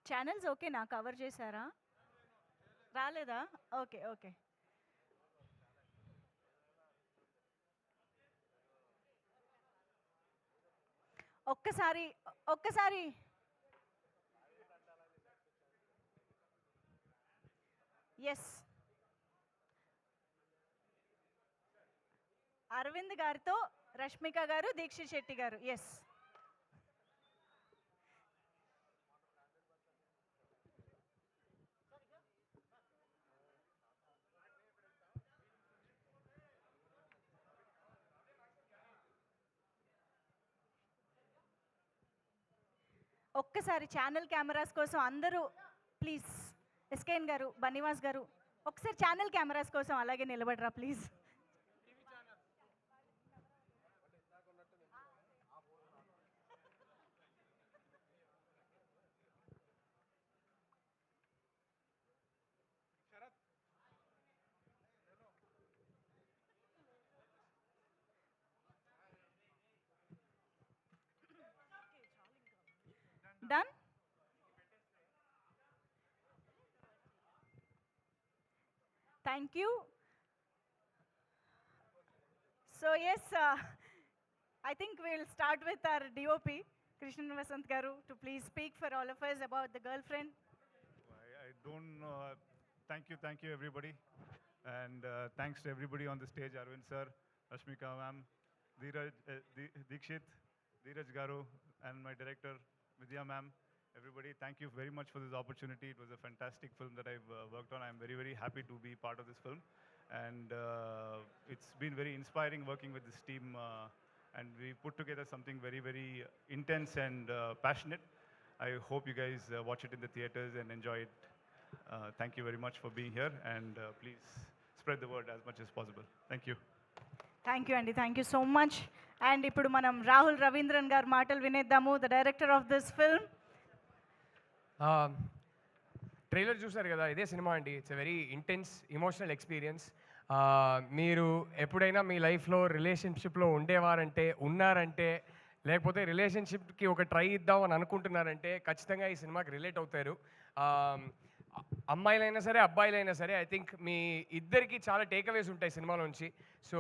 ఛానల్స్ ఓకేనా, కవర్ చేశారా? రాలేదా? Okay okay. ఒక్కసారి ఎస్, అరవింద్ గారితో రష్మిక గారు, దీక్షిత్ శెట్టి గారు. ఎస్, ఒక్కసారి ఛానల్ కెమెరాస్ కోసం అందరూ ప్లీజ్ ఎస్కేఎన్ గారు, బన్నివాస్ గారు ఒకసారి ఛానల్ కెమెరాస్ కోసం అలాగే నిలబడరా please. Done? Thank you. So yes, I think we'll start with our DOP, Krishnan Vasant Garu, to please speak for all of us about The Girlfriend. I don't know. Thank you everybody. And thanks to everybody on the stage, Arvind sir, Rashmika ma'am, Dikshit, Dheeraj Garu, and my director, Vidya ma'am. Everybody, thank you very much for this opportunity. It was a fantastic film that I've worked on. I'm very, very happy to be part of this film. And it's been very inspiring working with this team. And we put together something very, very intense and passionate. I hope you guys watch it in the theaters and enjoy it. Thank you very much for being here. And please spread the word as much as possible. Thank you. Thank you, Andy. Thank you so much. And ఇప్పుడు మనం రాహుల్ రవీంద్రన్ గారి మాటలు వినేద్దాము, the director of this film. Trailer చూసారు కదా, ఇదే cinema అండి. It's a very intense emotional experience. మీరు ఎప్పుడైనా మీ లైఫ్లో రిలేషన్షిప్లో ఉండేవారంటే, ఉన్నారంటే, లేకపోతే రిలేషన్షిప్కి ఒక ట్రై ఇద్దాం అని అనుకుంటున్నారంటే ఖచ్చితంగా ఈ సినిమాకి రిలేట్ అవుతారు. అమ్మాయిలైనా సరే అబ్బాయిలైనా సరే ఐ థింక్ మీ ఇద్దరికి చాలా టేక్అవేస్ ఉంటాయి సినిమాలోంచి. సో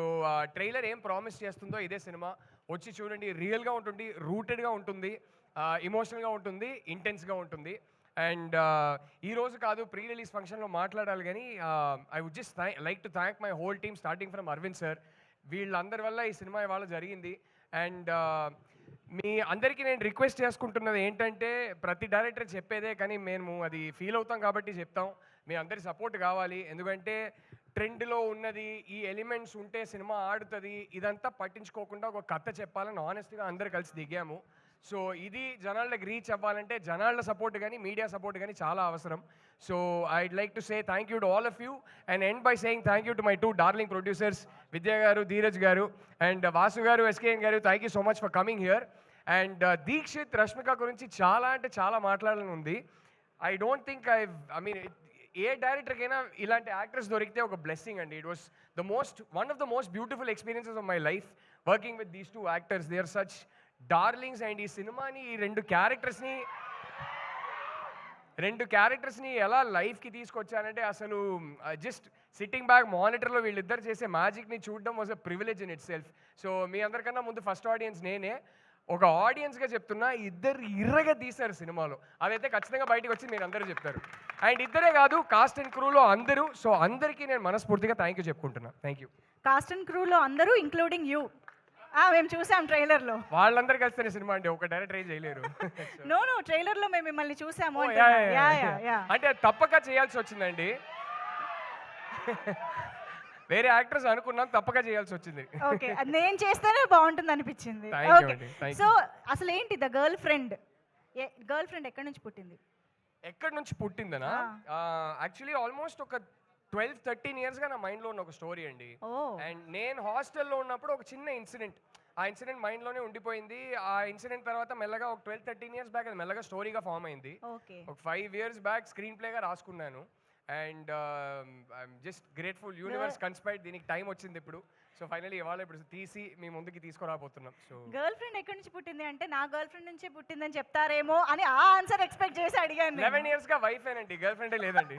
ట్రైలర్ ఏం ప్రామిస్ చేస్తుందో ఇదే సినిమా. వచ్చి చూడండి, రియల్గా ఉంటుంది, రూటెడ్గా ఉంటుంది, ఇమోషనల్గా ఉంటుంది, ఇంటెన్స్గా ఉంటుంది. అండ్ ఈరోజు కాదు, ప్రీ రిలీజ్ ఫంక్షన్లో మాట్లాడాలి కానీ I would just like to thank my whole team starting from Aravind sir. వీళ్ళందరి వల్ల ఈ సినిమా ఇవాళ జరిగింది. అండ్ మీ అందరికీ నేను రిక్వెస్ట్ చేసుకుంటున్నది ఏంటంటే, ప్రతి డైరెక్టర్ చెప్పేదే కానీ మేము అది ఫీల్ అవుతాం కాబట్టి చెప్తాం, మీ అందరి సపోర్ట్ కావాలి. ఎందుకంటే ట్రెండ్లో ఉన్నది ఈ ఎలిమెంట్స్ ఉంటే సినిమా ఆడుతుంది, ఇదంతా పట్టించుకోకుండా ఒక కథ చెప్పాలని ఆనెస్ట్గా అందరు కలిసి దిగాము. సో ఇది జనాలకు రీచ్ అవ్వాలంటే జనాల సపోర్ట్ కానీ మీడియా సపోర్ట్ కానీ చాలా అవసరం. So I'd like to say thank you to all of you and end by saying thank you to my 2 darling producers, Vidya garu, Dheeraj garu, and Vasu garu, SKN garu. Thank you so much for coming here. And Dheekshith, Rashmika గురించి చాలా అంటే చాలా మాట్లాడాలని ఉంది. I don't think I mean a డైరెక్టర్కైనా ఇలాంటి actors దొరికితే ఒక బ్లెస్సింగ్ అండి. It was one of the most beautiful experiences of my life working with these 2 actors. They are such darlings. And ఈ సినిమాని ఈ రెండు క్యారెక్టర్స్ని ఎలా లైఫ్కి తీసుకొచ్చానంటే అసలు జస్ట్ సిట్టింగ్ బ్యాక్ మానిటర్లో వీళ్ళిద్దరు చేసే మ్యాజిక్ని చూడడం was a privilege in itself. సో మీ అందరికన్నా ముందు ఫస్ట్ ఆడియన్స్ నేనే. ఒక ఆడియన్స్గా చెప్తున్నా, ఇద్దరు ఇర్రగా తీశారు సినిమాలో. అదైతే ఖచ్చితంగా బయటకు వచ్చి మీరు అందరూ చెప్తారు. అండ్ ఇద్దరే కాదు, కాస్ట్ అండ్ క్రూలో అందరూ. సో అందరికీ నేను మనస్ఫూర్తిగా థ్యాంక్ యూ చెప్పుకుంటున్నా. Thank you. కాస్ట్ అండ్ క్రూలో అందరూ ఇంక్లూడింగ్ యూ. మేము చూసాం ట్రైలర్లో. వాళ్ళందరూ కలిస్తేనే సినిమా అండి, ఒక డైరెక్టర్ ఏం చేయలేరు. నో ట్రైలర్లో మేము మిమ్మల్ని చూసాము. అంటే తప్పక చేయాల్సి వచ్చిందండి. వేరే యాక్టర్స్ అనుకున్నాం, తప్పక చేయాల్సి వచ్చింది. ఓకే, నేను చేస్తేనే బాగుంటుంది అనిపించింది. సో అసలు ఏంటి ద గర్ల్ ఫ్రెండ్ ఎక్కడి నుంచి పుట్టింది? ఎక్కడి నుంచి పుట్టిందనా? యాక్చువల్లీ ఆల్మోస్ట్ ఒక 12-13 ఇయర్స్గా నా మైండ్లో ఉన్న ఒక స్టోరీ అండి. అండ్ నేను హాస్టల్లో ఉన్నప్పుడు ఒక చిన్న ఇన్సిడెంట్, ఆ ఇన్సిడెంట్ మైండ్లోనే ఉండిపోయింది. ఆ ఇన్సిడెంట్ తర్వాత మెల్లగా ఒక 12-13 ఇయర్స్ బ్యాక్ అది మెల్లగా స్టోరీగా ఫామ్ అయింది. ఒక 5 ఇయర్స్ బ్యాక్ స్క్రీన్ ప్లేగా రాసుకున్నాను. And I'm just grateful, universe కన్స్పైర్డ్, దీనికి టైం వచ్చింది ఇప్పుడు. సో ఫైనలీ ఇవాళ ఇప్పుడు తీసి మీ ముందుకి తీసుకురాబోతున్నాం. సో గర్ల్ ఫ్రెండ్ ఎక్కడి నుంచి పుట్టింది అంటే నా గర్ల్ ఫ్రెండ్ నుంచి పుట్టిందని చెప్తారేమో అని ఆ ఆన్సర్ ఎక్స్పెక్ట్ చేసి అడిగాను. 11 ఇయర్స్ గా వైఫ్ ఏనండి, గర్ల్ ఫ్రెండే లేదండి.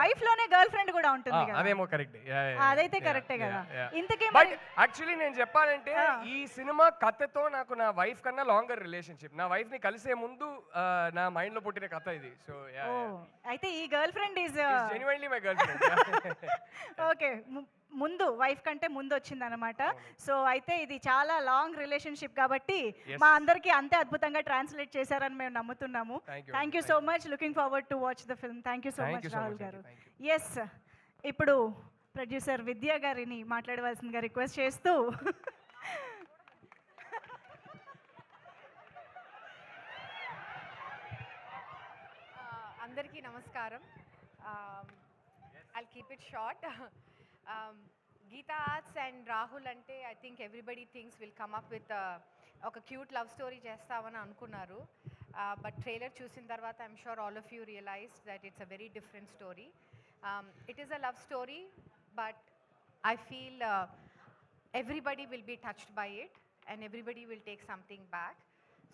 వైఫ్ లోనే గర్ల్ ఫ్రెండ్ కూడా ఉంటుంది కదా. అదేమో కరెక్ట్, అదైతే కరెక్టే కదా. ఇంతకీ బట్ యాక్చువల్లీ నేను చెప్పాలంటే ఈ సినిమా కథతో నాకు నా వైఫ్ కన్నా లాంగర్ రిలేషన్షిప్. నా వైఫ్ ని కలిసే ముందు నా మైండ్ లో పుట్టిన కథ ఇది. సో అయితే ఈ girl friend is genuinely my girl friend. Okay, ముందు వైఫ్ కంటే ముందు వచ్చింది అనమాట. సో అయితే ఇది చాలా లాంగ్ రిలేషన్షిప్ కాబట్టి మా అందరికి అంతే అద్భుతంగా ట్రాన్స్లేట్ చేశారని మేము నమ్ముతున్నాము. Thank you so much, looking forward to watch the film. Thank you so much Rahul garu. Yes, ఇప్పుడు ప్రొడ్యూసర్ విద్యా గారిని మాట్లాడవలసిందిగా రిక్వెస్ట్ చేస్తూ అందరికీ నమస్కారం. I'll keep it short. Geeta Arts and Rahul ante I think everybody thinks will come up with ఒక cute love story చేస్తామని అనుకున్నారు. బట్ ట్రైలర్ చూసిన తర్వాత I'm sure all of you realized that it's a very different story. It is a love story, but I feel everybody will be touched by it and everybody will take something back.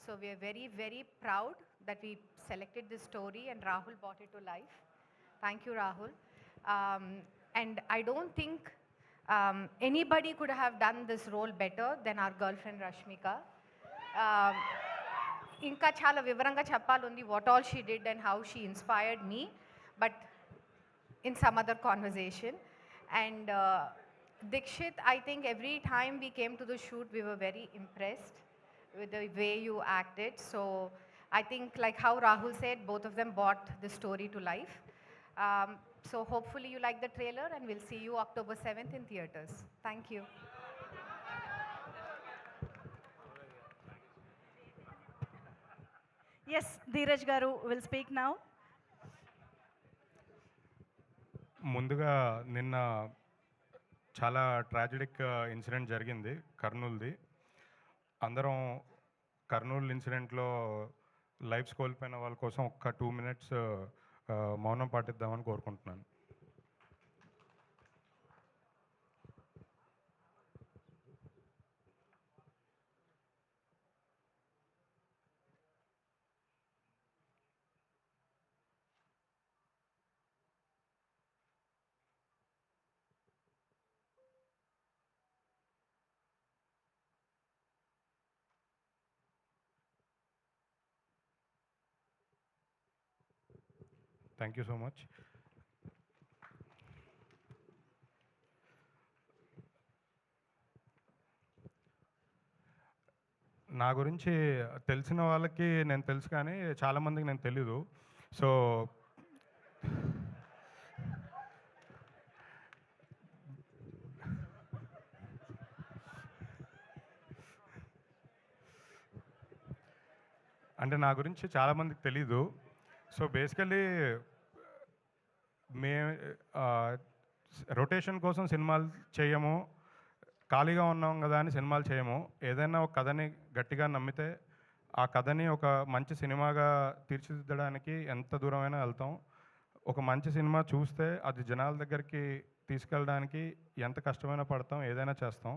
So we are very, very proud that we selected this story and Rahul brought it to life. Thank you, Rahul. And I don't think anybody could have done this role better than our girlfriend Rashmika. ఇంకా చాలా వివరంగా చెప్పాలుంది what all she did and how she inspired me, but in some other conversation. And Dikshit, I think every time we came to the shoot, we were very impressed with the way you acted. So I think like how Rahul said, both of them brought the story to life. So hopefully you like the trailer and we'll see you October 7th in theaters. Thank you. Yes, Dheeraj garu will speak now. ముందుగా నిన్న చాలా ట్రాజిడిక్ incident జరిగింది కర్నూలుది. అందరం Kurnool ఇన్సిడెంట్లో lifes కోల్పోయిన వాళ్ళ కోసం ఒక్క 2 minutes మౌనం పాటిద్దామని కోరుకుంటున్నాను. Thank you so much. నా గురించి తెలిసిన వాళ్ళకి నేను తెలుసు కానీ చాలామందికి నేను తెలీదు. సో అంటే నా గురించి చాలామందికి తెలీదు. సో బేసికలీ రొటేషన్ కోసం సినిమాలు చేయము, ఖాళీగా ఉన్నాం కదా అని సినిమాలు చేయము. ఏదైనా ఒక కథని గట్టిగా నమ్మితే ఆ కథని ఒక మంచి సినిమాగా తీర్చిదిద్దడానికి ఎంత దూరమైనా వెళ్తాం. ఒక మంచి సినిమా చూస్తే అది జనాల దగ్గరికి తీసుకెళ్ళడానికి ఎంత కష్టమైనా పడతాం, ఏదైనా చేస్తాం.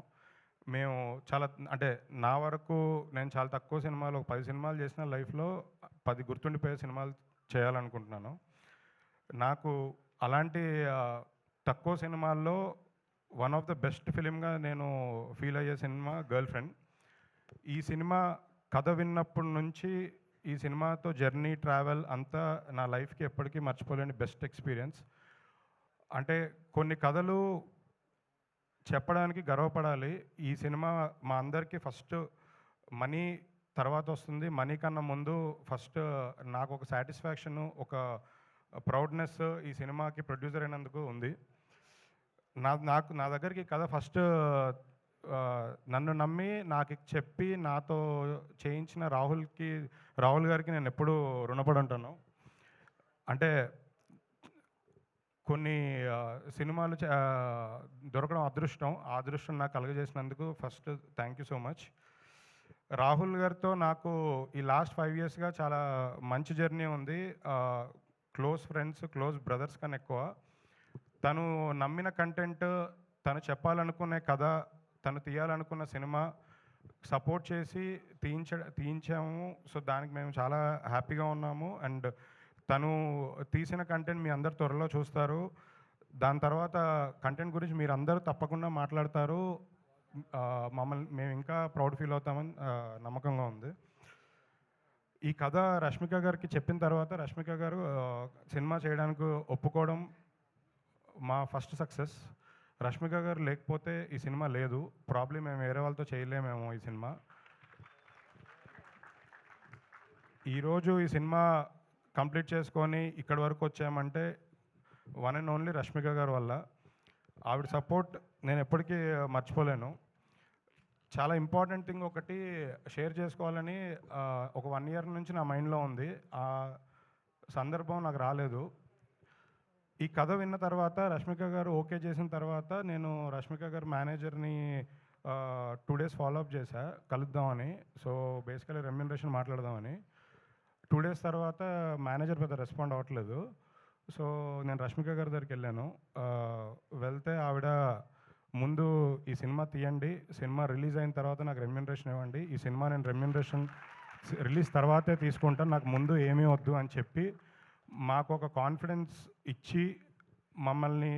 మేము చాలా అంటే నా వరకు నేను చాలా తక్కువ సినిమాలు, ఒక 10 సినిమాలు చేసిన లైఫ్లో 10 గుర్తుండిపోయే సినిమాలు చేయాలనుకుంటున్నాను. నాకు అలాంటి తక్కువ సినిమాల్లో వన్ ఆఫ్ ద బెస్ట్ ఫిలింగా నేను ఫీల్ అయ్యే సినిమా గర్ల్ ఫ్రెండ్. ఈ సినిమా కథ విన్నప్పటి నుంచి ఈ సినిమాతో జర్నీ ట్రావెల్ అంతా నా లైఫ్కి ఎప్పటికీ మర్చిపోలేని బెస్ట్ ఎక్స్పీరియన్స్. అంటే కొన్ని కథలు చెప్పడానికి గర్వపడాలి. ఈ సినిమా మా అందరికీ ఫస్ట్ మనీ తర్వాత వస్తుంది. మనీ కన్నా ముందు ఫస్ట్ నాకు ఒక సాటిస్ఫాక్షను, ఒక ప్రౌడ్నెస్ ఈ సినిమాకి ప్రొడ్యూసర్ అయినందుకు ఉంది. నా దగ్గరికి కథ ఫస్ట్ నన్ను నమ్మి నాకు చెప్పి నాతో చేయించిన రాహుల్ గారికి నేను ఎప్పుడూ రుణపడి ఉంటాను. అంటే కొన్ని సినిమాలు దొరకడం అదృష్టం, ఆ అదృష్టం నాకు కలుగజేసినందుకు first thank you so much. Rahul గారితో నాకు ఈ లాస్ట్ 5 yearsగా చాలా మంచి జర్నీ ఉంది. క్లోజ్ ఫ్రెండ్స్, క్లోజ్ బ్రదర్స్ కన్నా ఎక్కువ. తను నమ్మిన కంటెంట్, తను చెప్పాలనుకునే కథ, తను తీయాలనుకున్న సినిమా సపోర్ట్ చేసి తీయించాము. సో దానికి మేము చాలా హ్యాపీగా ఉన్నాము. అండ్ తను తీసిన కంటెంట్ మీ అందరు త్వరలో చూస్తారు. దాని తర్వాత కంటెంట్ గురించి మీరు అందరూ తప్పకుండా మాట్లాడతారు. మేము ఇంకా ప్రౌడ్ ఫీల్ అవుతామని నమ్మకంగా ఉంది. ఈ కథ రష్మిక గారికి చెప్పిన తర్వాత రష్మిక గారు సినిమా చేయడానికి ఒప్పుకోవడం మా ఫస్ట్ సక్సెస్. రష్మిక గారు లేకపోతే ఈ సినిమా లేదు. ప్రాబ్లం మేము వేరే వాళ్ళతో చేయలేమేమో ఈ సినిమా. ఈరోజు ఈ సినిమా కంప్లీట్ చేసుకొని ఇక్కడి వరకు వచ్చామంటే వన్ అండ్ ఓన్లీ రష్మిక గారి వల్ల. ఆవిడ సపోర్ట్ నేను ఎప్పటికీ మర్చిపోలేను. చాలా ఇంపార్టెంట్ థింగ్ ఒకటి షేర్ చేసుకోవాలని ఒక 1 year నుంచి నా మైండ్లో ఉంది. సందర్భం నాకు రాలేదు. ఈ కథ విన్న తర్వాత రష్మిక గారు ఓకే చేసిన తర్వాత నేను రష్మిక గారు మేనేజర్ని 2 days ఫాలోఅప్ చేశా కలుద్దామని. సో బేసికలీ రెమ్యూనరేషన్ మాట్లాడదామని. 2 days తర్వాత మేనేజర్ పెద్ద రెస్పాండ్ అవ్వట్లేదు. సో నేను రష్మిక గారి దగ్గరికి వెళ్ళాను. వెళ్తే ఆవిడ ముందు ఈ సినిమా తీయండి, సినిమా రిలీజ్ అయిన తర్వాత నాకు రెమ్యూనరేషన్ ఇవ్వండి, ఈ సినిమా నేను రెమ్యూనరేషన్ రిలీజ్ తర్వాతే తీసుకుంటాను, నాకు ముందు ఏమీ వద్దు అని చెప్పి మాకు ఒక కాన్ఫిడెన్స్ ఇచ్చి మమ్మల్ని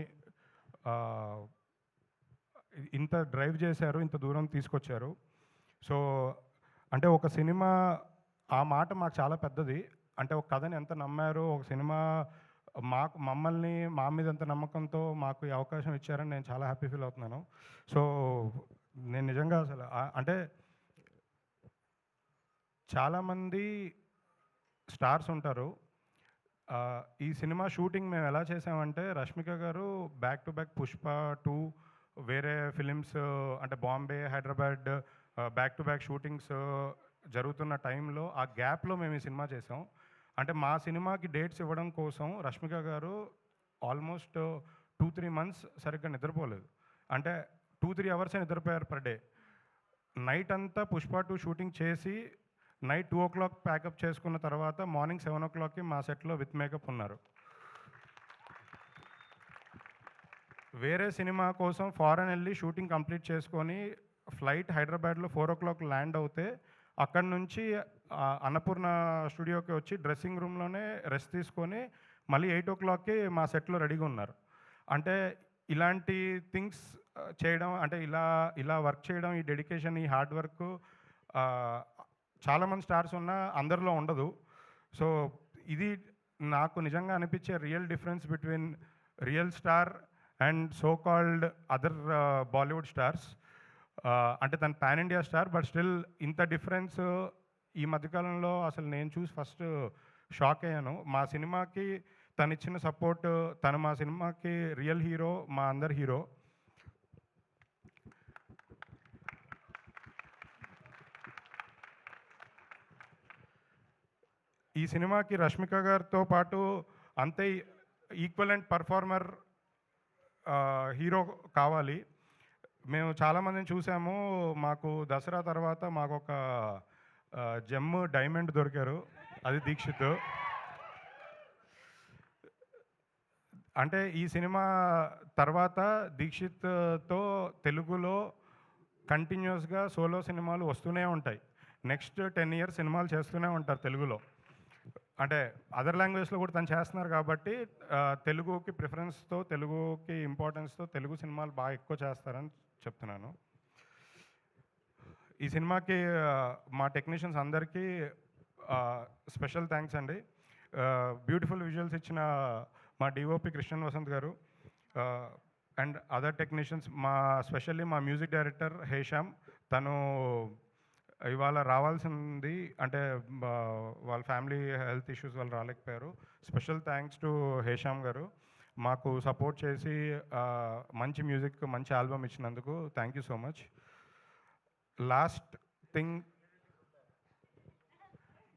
ఇంత డ్రైవ్ చేశారు, ఇంత దూరం తీసుకొచ్చారు. సో అంటే ఒక సినిమా ఆ మాట మాకు చాలా పెద్దది. అంటే ఒక కథని ఎంత నమ్మారు, ఒక సినిమా మమ్మల్ని మా మీద ఎంత నమ్మకంతో మాకు ఈ అవకాశం ఇచ్చారని నేను చాలా హ్యాపీ ఫీల్ అవుతున్నాను. సో నేను నిజంగా అసలు అంటే చాలామంది స్టార్స్ ఉంటారు. ఈ సినిమా షూటింగ్ మేము ఎలా చేసామంటే రష్మిక గారు బ్యాక్ టు బ్యాక్ పుష్ప 2 వేరే ఫిలిమ్స్ అంటే Bombay, Hyderabad back to back shootings జరుగుతున్న టైంలో ఆ గ్యాప్లో మేము ఈ సినిమా చేసాం. అంటే మా సినిమాకి డేట్స్ ఇవ్వడం కోసం రష్మిక గారు ఆల్మోస్ట్ 2-3 months సరిగ్గా నిద్రపోలేదు. అంటే 2-3 hours నిద్రపోయారు పర్ డే. నైట్ అంతా పుష్ప 2 షూటింగ్ చేసి నైట్ 2 o'clock ప్యాకప్ చేసుకున్న తర్వాత మార్నింగ్ 7 o'clockకి మా సెట్లో విత్ మేకప్ ఉన్నారు. వేరే సినిమా కోసం ఫారెన్ వెళ్ళి షూటింగ్ కంప్లీట్ చేసుకొని ఫ్లైట్ హైదరాబాద్లో 4 o'clock ల్యాండ్ అవుతే అక్కడి నుంచి అన్నపూర్ణ స్టూడియోకి వచ్చి డ్రెస్సింగ్ రూమ్లోనే రెస్ట్ తీసుకొని మళ్ళీ 8 o'clockకి మా సెట్లో రెడీగా ఉన్నారు. అంటే ఇలాంటి థింగ్స్ చేయడం, అంటే ఇలా వర్క్ చేయడం, ఈ డెడికేషన్, ఈ హార్డ్ వర్క్ చాలామంది స్టార్స్ ఉన్నా అందరిలో ఉండదు. సో ఇది నాకు నిజంగా అనిపించే real difference between real star and so called other Bollywood stars. అంటే తను pan India star, but still ఇంత డిఫరెన్స్ ఈ మధ్యకాలంలో అసలు నేను చూసి ఫస్ట్ షాక్ అయ్యాను. మా సినిమాకి తను ఇచ్చిన సపోర్ట్, తను మా సినిమాకి రియల్ హీరో, మా అందరి హీరో. ఈ సినిమాకి రష్మిక గారితో పాటు అంతే ఈక్వలెంట్ పర్ఫార్మర్ హీరో కావాలి. మేము చాలామందిని చూసాము. మాకు దసరా తర్వాత మాకు ఒక జెమ్ డైమండ్ దొరికారు, అది దీక్షిత్. అంటే ఈ సినిమా తర్వాత దీక్షిత్తో తెలుగులో కంటిన్యూస్గా సోలో సినిమాలు వస్తూనే ఉంటాయి. నెక్స్ట్ 10 years సినిమాలు చేస్తూనే ఉంటారు తెలుగులో. అంటే అదర్ లాంగ్వేజ్లో కూడా తను చేస్తున్నారు కాబట్టి తెలుగుకి ప్రిఫరెన్స్తో, తెలుగుకి ఇంపార్టెన్స్తో తెలుగు సినిమాలు బాగా ఎక్కువ చేస్తారని చెప్తున్నాను. ఈ సినిమాకి మా టెక్నీషియన్స్ అందరికీ స్పెషల్ థ్యాంక్స్ అండి. బ్యూటిఫుల్ విజువల్స్ ఇచ్చిన మా డిఓపి కృష్ణన్ వసంత్ గారు అండ్ అదర్ టెక్నీషియన్స్, స్పెషల్లీ మా మ్యూజిక్ డైరెక్టర్ హేషామ్. తను ఇవాళ రావాల్సింది, అంటే వాళ్ళ ఫ్యామిలీ హెల్త్ ఇష్యూస్ వాళ్ళు రాలేకపోయారు. స్పెషల్ థ్యాంక్స్ టు హేషామ్ గారు, మాకు సపోర్ట్ చేసి మంచి మ్యూజిక్, మంచి ఆల్బమ్ ఇచ్చినందుకు thank you so much. Last thing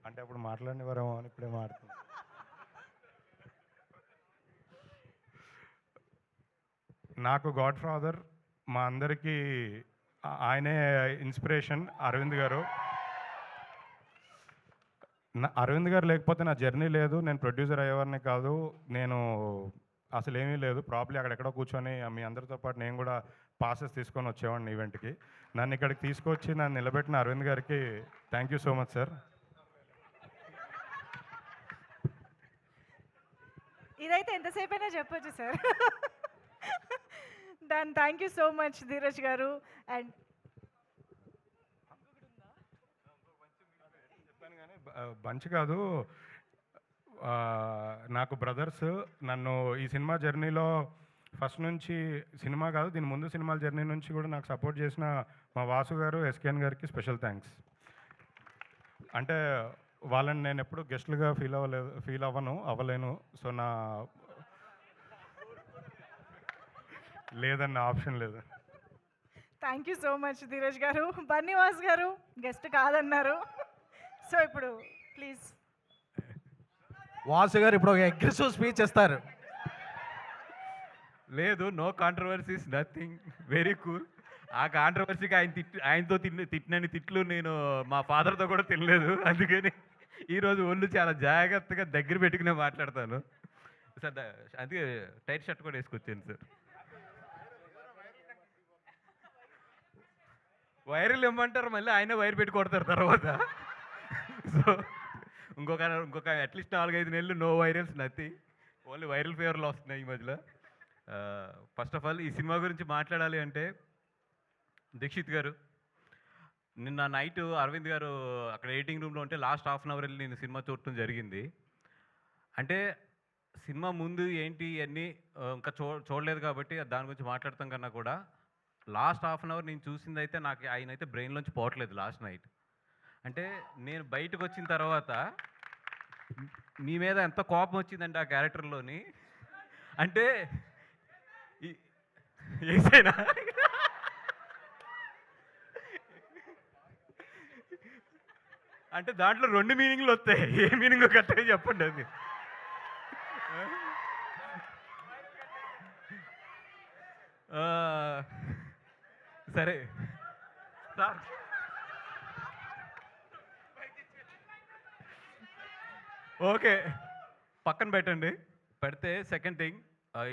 అంటే అప్పుడు మాట్లాడినవారేమో అని ఇప్పుడే మాట్లాడుతుంది. నాకు గాడ్ ఫాదర్, మా అందరికీ ఆయనే ఇన్స్పిరేషన్ అరవింద్ గారు. అరవింద్ గారు లేకపోతే నా జర్నీ లేదు, నేను ప్రొడ్యూసర్ అయ్యేవారిని కాదు, నేను అసలు ఏమీ లేదు. ప్రాబ్లీ అక్కడెక్కడో కూర్చొని మీ అందరితో పాటు నేను కూడా పాసెస్ తీసుకొని వచ్చేవాడిని ఈవెంట్కి. నన్ను ఇక్కడికి తీసుకొచ్చి నన్ను నిలబెట్టిన అరవింద్ గారికి thank you so much sir. ఇదైతే ఎంతసేపు అయినా చెప్పొచ్చు సార్. దాని thank you so much Dheeraj garu. And bunch కాదు, నాకు బ్రదర్స్. నన్ను ఈ సినిమా జర్నీలో ఫస్ట్ నుంచి, సినిమా కాదు దీని ముందు సినిమాల జర్నీ నుంచి కూడా నాకు సపోర్ట్ చేసిన మా వాసు గారు, ఎస్కేఎన్ గారికి స్పెషల్ థ్యాంక్స్. అంటే వాళ్ళని నేను ఎప్పుడు గెస్ట్లుగా ఫీల్ అవ్వలేను. సో లేదన్న ఆప్షన్ లేదు. Thank you so much Dheeraj గారు. బన్నీవాస్ గారు గెస్ట్ కాదన్నారు. సో ఇప్పుడు ప్లీజ్ వాసు గారు ఇప్పుడు ఒక అగ్రెసివ్ స్పీచ్ ఇస్తారు. లేదు, no controversies, nothing, very cool. ఆ కాంట్రవర్సీకి ఆయనతో తిట్టినని తిట్లు నేను మా ఫాదర్తో కూడా తినలేదు. అందుకని ఈరోజు ఒళ్ళు చాలా జాగ్రత్తగా దగ్గర పెట్టుకునే మాట్లాడతాను సార్. అందుకే టైట్ షర్ట్ కూడా వేసుకొచ్చాను సార్. వైరల్ ఇమ్మంటారు, మళ్ళీ ఆయన వైర్ పెట్టి కొడతారు తర్వాత. సో ఇంకొక అట్లీస్ట్ 4-5 నెలలు no virals, nothing, only viral ఫీవర్లు వస్తున్నాయి ఈ మధ్యలో. ఫస్ట్ ఆఫ్ ఆల్ ఈ సినిమా గురించి మాట్లాడాలి అంటే, దీక్షిత్ గారు నిన్న నైట్ అరవింద్ గారు అక్కడ ఎడిటింగ్ రూమ్లో ఉంటే లాస్ట్ హాఫ్ అన్ అవర్ వెళ్ళి నేను సినిమా చూడటం జరిగింది. అంటే సినిమా ముందు ఏంటి ఇవన్నీ ఇంకా చూడలేదు కాబట్టి దాని గురించి మాట్లాడతాం కన్నా కూడా లాస్ట్ హాఫ్ అన్ అవర్ నేను చూసింది అయితే నాకు ఆయన అయితే బ్రెయిన్లోంచి పోవట్లేదు లాస్ట్ నైట్. అంటే నేను బయటకు వచ్చిన తర్వాత మీ మీద ఎంత కోపం వచ్చిందంటే ఆ క్యారెక్టర్లోని, అంటే ఏసైనా అంటే దాంట్లో 2 మీనింగ్లు వస్తాయి. ఏ మీనింగ్ కరెక్ట్గా చెప్పండి అది. సరే సార్, ఓకే పక్కన పెట్టండి. పెడితే సెకండ్ థింగ్,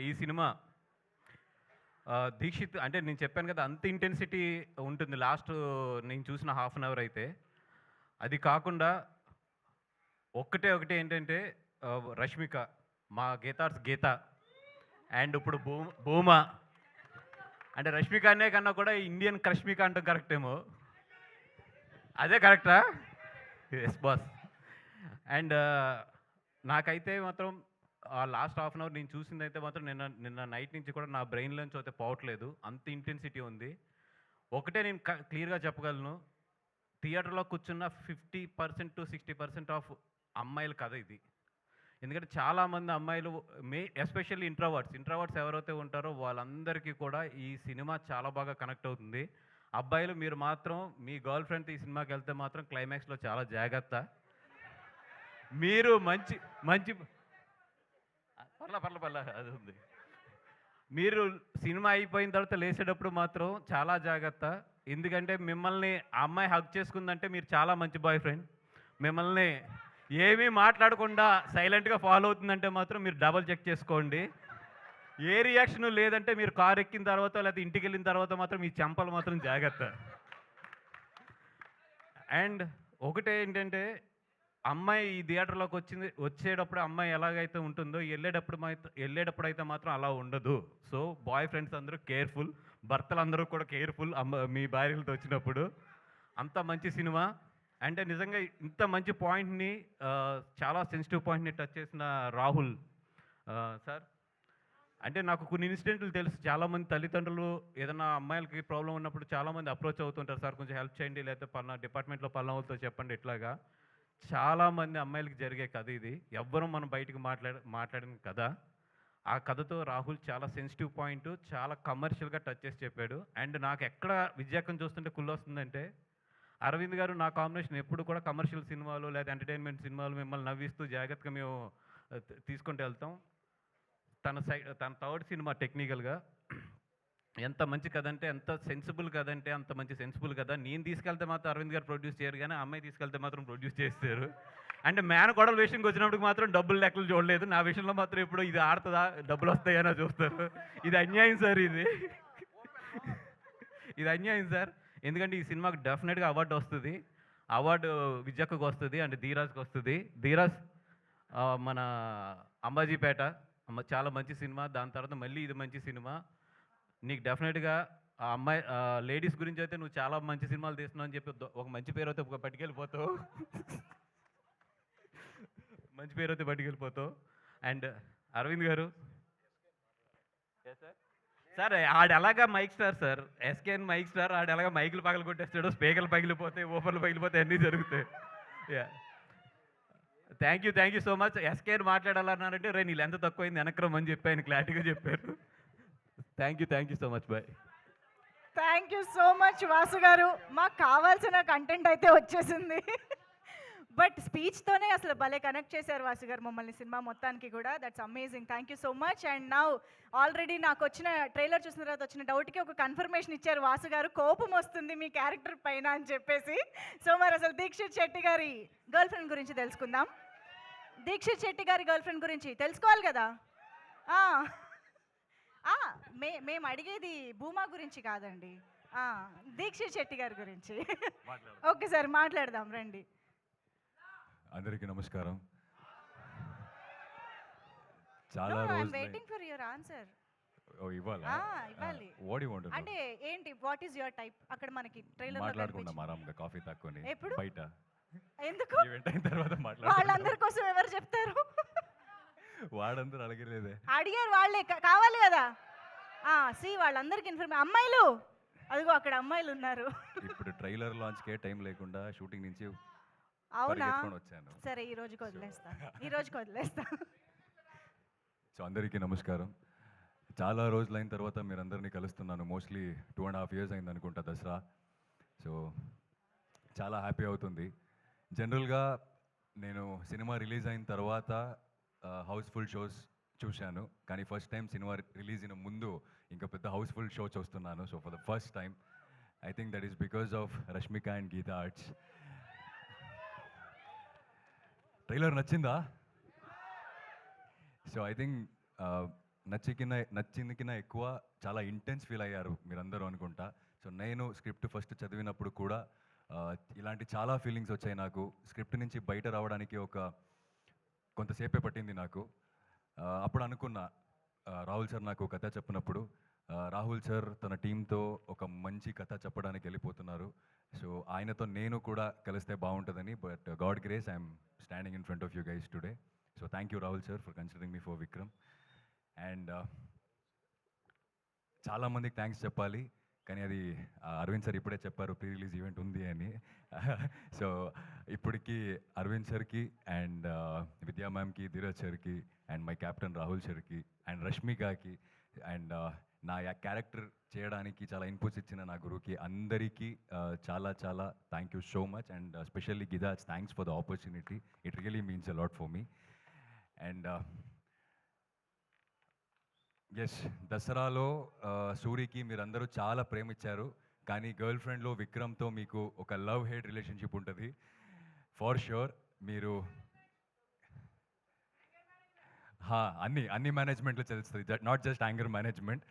ఈ సినిమా దీక్షిత్ అంటే నేను చెప్పాను కదా అంత ఇంటెన్సిటీ ఉంటుంది లాస్ట్ నేను చూసిన హాఫ్ అన్ అవర్ అయితే. అది కాకుండా ఒకటే ఏంటంటే రష్మిక, మా గీతార్స్ గీత, అండ్ ఇప్పుడు భూమా. అంటే రష్మిక అనే కన్నా కూడా ఇండియన్ క్రష్మిక అంటాం కరెక్ట్ ఏమో, అదే కరెక్టా? Yes boss. అండ్ నాకైతే మాత్రం లాస్ట్ హాఫ్ అన్ అవర్ నేను చూసింది అయితే మాత్రం నిన్న నైట్ నుంచి కూడా నా బ్రెయిన్లోంచి అయితే పోవట్లేదు, అంత ఇంటెన్సిటీ ఉంది. ఒకటే నేను క్లియర్గా చెప్పగలను, థియేటర్లో కూర్చున్న 50% to 60% ఆఫ్ అమ్మాయిల కథ ఇది. ఎందుకంటే చాలామంది అమ్మాయిలు ఎస్పెషల్లీ ఇంట్రోవర్ట్స్ ఎవరైతే ఉంటారో వాళ్ళందరికీ కూడా ఈ సినిమా చాలా బాగా కనెక్ట్ అవుతుంది. అబ్బాయిలు మీరు మాత్రం మీ గర్ల్ ఫ్రెండ్తో ఈ సినిమాకి వెళ్తే మాత్రం క్లైమాక్స్లో చాలా జాగ్రత్త. మీరు మంచి పర్ల అది ఉంది. మీరు సినిమా అయిపోయిన తర్వాత లేచేటప్పుడు మాత్రం చాలా జాగ్రత్త. ఎందుకంటే మిమ్మల్ని ఆ అమ్మాయి హగ్ చేసుకుందంటే మీరు చాలా మంచి బాయ్ ఫ్రెండ్. మిమ్మల్ని ఏమీ మాట్లాడకుండా సైలెంట్గా ఫాలో అవుతుందంటే మాత్రం మీరు డబల్ చెక్ చేసుకోండి. ఏ రియాక్షన్ లేదంటే మీరు కారు ఎక్కిన తర్వాత లేకపోతే ఇంటికి వెళ్ళిన తర్వాత మాత్రం మీ చెంపలు మాత్రం జాగ్రత్త. అండ్ ఒకటే ఏంటంటే, అమ్మాయి ఈ థియేటర్లోకి వచ్చేటప్పుడు అమ్మాయి ఎలాగైతే ఉంటుందో వెళ్ళేటప్పుడు అయితే మాత్రం అలా ఉండదు. సో బాయ్ ఫ్రెండ్స్ అందరూ కేర్ఫుల్, భర్తలందరూ కూడా కేర్ఫుల్ మీ భార్యలతో వచ్చినప్పుడు. అంత మంచి సినిమా. అంటే నిజంగా ఇంత మంచి పాయింట్ని, చాలా సెన్సిటివ్ పాయింట్ని టచ్ చేసిన రాహుల్ సార్. అంటే నాకు కొన్ని ఇన్సిడెంట్లు తెలుసు, చాలామంది తల్లిదండ్రులు ఏదైనా అమ్మాయిలకి ప్రాబ్లం ఉన్నప్పుడు చాలామంది అప్రోచ్ అవుతుంటారు, సార్ కొంచెం హెల్ప్ చేయండి, లేకపోతే పలానా డిపార్ట్మెంట్లో పలానా వాళ్ళతో చెప్పండి. ఇట్లాగా చాలామంది అమ్మాయిలకి జరిగే కథ ఇది. ఎవ్వరూ మనం బయటికి మాట్లాడిన కథ. ఆ కథతో రాహుల్ చాలా సెన్సిటివ్ పాయింట్ చాలా కమర్షియల్గా టచ్ చేసి చెప్పాడు. అండ్ నాకు ఎక్కడ విజయకం చూస్తుంటే కుళ్ళు వస్తుందంటే, అరవింద్ గారు నా కాంబినేషన్ ఎప్పుడు కూడా కమర్షియల్ సినిమాలు లేదా ఎంటర్టైన్మెంట్ సినిమాలు మిమ్మల్ని నవ్విస్తూ జాగ్రత్తగా మేము తీసుకుంటూ వెళ్తాం. తన థర్డ్ సినిమా టెక్నికల్గా ఎంత మంచి కథ అంటే, ఎంత సెన్సిబుల్ కథ అంటే అంత మంచి సెన్సిబుల్ కథ. నేను తీసుకెళ్తే మాత్రం అరవింద్ గారు ప్రొడ్యూస్ చేయరు, కానీ అమ్మాయి తీసుకెళ్తే మాత్రం ప్రొడ్యూస్ చేస్తారు. అంటే మేనకోడల విషయంకి వచ్చినప్పుడు మాత్రం డబ్బులు లెక్కలు చూడలేదు, నా విషయంలో మాత్రం ఇప్పుడు ఇది ఆడుతుందా డబ్బులు వస్తాయని చూస్తారు. ఇది అన్యాయం సార్, ఇది అన్యాయం సార్. ఎందుకంటే ఈ సినిమాకి డెఫినెట్గా అవార్డు వస్తుంది. అవార్డు విజయక్కకు వస్తుంది అండ్ ధీరాజ్కి వస్తుంది. ధీరాజ్ మన అంబాజీపేట చాలా మంచి సినిమా, దాని తర్వాత మళ్ళీ ఇది మంచి సినిమా. నీకు డెఫినెట్గా ఆ అమ్మాయి లేడీస్ గురించి అయితే నువ్వు చాలా మంచి సినిమాలు తీస్తున్నావు అని చెప్పి ఒక మంచి పేరు అయితే పట్టుకెళ్ళిపోతావు, మంచి పేరు అయితే పట్టుకెళ్ళిపోతావు. అండ్ అరవింద్ గారు సార్, ఆడు ఎలాగా mic star sir, SKN mic star, ఆడు ఎలాగా మైకులు పగలు కొట్టేస్తాడు, స్పీకర్లు పగిలిపోతాయి, ఓపర్లు పగిలిపోతాయి, అన్నీ జరుగుతాయి. Yeah, thank you so much. SKN మాట్లాడాలన్నారంటే రే నీళ్ళు ఎంత తక్కువైంది వెనక్రమ్ అని చెప్పి ఆయన క్లారిటీగా చెప్పారు. Thank you so much, bye. Thank you so much Vasu garu. మాకు కావాల్సిన కంటెంట్ అయితే వచ్చేసింది. బట్ స్పీచ్తోనే అసలు భలే కనెక్ట్ చేశారు వాసు గారు మమ్మల్ని సినిమా మొత్తానికి కూడా. That's amazing. Thank you so much. And now already నాకు వచ్చిన ట్రైలర్ చూసిన తర్వాత వచ్చిన డౌట్కి ఒక కన్ఫర్మేషన్ ఇచ్చారు వాసు గారు, కోపం వస్తుంది మీ క్యారెక్టర్ పైన అని చెప్పేసి. సో మరి అసలు దీక్షిత్ శెట్టి గారి గర్ల్ ఫ్రెండ్ గురించి తెలుసుకుందాం. దీక్షిత్ శెట్టి గారి గర్ల్ ఫ్రెండ్ గురించి తెలుసుకోవాలి కదా. మేము అడిగేది భూమా గురించి కాదండి, దీక్షిత్ శెట్టి గారి గురించి. ఒక్కసారి మాట్లాడదాం రండి. అందరికీ నమస్కారం. చాలా వెయిటింగ్ ఫర్ యువర్ ఆన్సర్. ఇవ్వాలి. వాట్ యు వాంట్ టు అంటే ఏంటి, వాట్ ఈస్ యువర్ టైప్? అక్కడ మనకి ట్రైలర్ మాట్లాడుకుందాం ఆరాంగా కాఫీ తాక్కొని ఎప్పుడు బయట. ఎందుకు? ఈవెంట్ అయిన తర్వాత మాట్లాడుకుందాం. వాళ్ళందరి కోసం ఎవరు చెప్తారు? వాడందరూ అడగలేదే. అడిగారు వాళ్ళే, కావాలి కదా. వాళ్ళందరికి ఇన్ఫర్మేషన్. అమ్మాయిలు అదిగో అక్కడ అమ్మాయిలు ఉన్నారు. ఇప్పుడు ట్రైలర్ లాంచ్కే టైం లేకుండా షూటింగ్ నుంచి అవునా? వచ్చాను. సరే ఈ రోజుకి వదిలేస్తా. సో అందరికీ నమస్కారం. చాలా రోజులైన తర్వాత మీరందరినీ కలుస్తున్నాను. మోస్ట్లీ 2.5 years అయింది అనుకుంటా దసరా. సో చాలా హ్యాపీ అవుతుంది. జనరల్గా నేను సినిమా రిలీజ్ అయిన తర్వాత హౌస్ఫుల్ షోస్ చూశాను, కానీ ఫస్ట్ టైం సినిమా రిలీజ్ అయిన ముందు ఇంకా పెద్ద హౌస్ఫుల్ షో చూస్తున్నాను. So for the first time I think that is because of Rashmika and Geetha Arts. Trailer నచ్చిందా? సో ఐ థింక్ నచ్చింది కింద ఎక్కువ చాలా ఇంటెన్స్ ఫీల్ అయ్యారు మీరందరూ అనుకుంటా. సో నేను స్క్రిప్ట్ ఫస్ట్ చదివినప్పుడు కూడా ఇలాంటి చాలా ఫీలింగ్స్ వచ్చాయి నాకు. స్క్రిప్ట్ నుంచి బయట రావడానికి కొంతసేపే పట్టింది నాకు. అప్పుడు అనుకున్నా, రాహుల్ సార్ నాకు కథ చెప్పినప్పుడు, రాహుల్ సార్ తన టీంతో ఒక మంచి కథ చెప్పడానికి వెళ్ళిపోతున్నారు. సో ఆయనతో నేను కూడా కలిస్తే బాగుంటుందని. But God grace I'm standing in front of you guys today. So thank you Rahul sir for considering me for Vikram. And చాలామందికి థ్యాంక్స్ చెప్పాలి, కానీ అది అరవింద్ సార్ ఇప్పుడే చెప్పారు ప్రీ రిలీజ్ ఈవెంట్ ఉంది అని. సో ఇప్పటికీ అరవింద్ సార్కి అండ్ విద్యా మ్యామ్కి, ధీరజ్ సార్కి అండ్ మై కెప్టెన్ రాహుల్ సార్కి అండ్ రష్మికకి అండ్ నా క్యారెక్టర్ చేయడానికి చాలా ఇన్పుట్స్ ఇచ్చిన నా గురువుకి అందరికీ చాలా చాలా thank you so much. And specially గిదా, thanks for the opportunity. It really means a lot for me. And yes, దసరాలో సూరికి మీరందరూ చాలా ప్రేమించారు, కానీ గర్ల్ ఫ్రెండ్లో విక్రమ్తో మీకు ఒక లవ్ హేట్ రిలేషన్షిప్ ఉంటుంది ఫార్ ష్యూర్. మీరు అన్ని మేనేజ్మెంట్లో తెలుస్తుంది, not just anger management.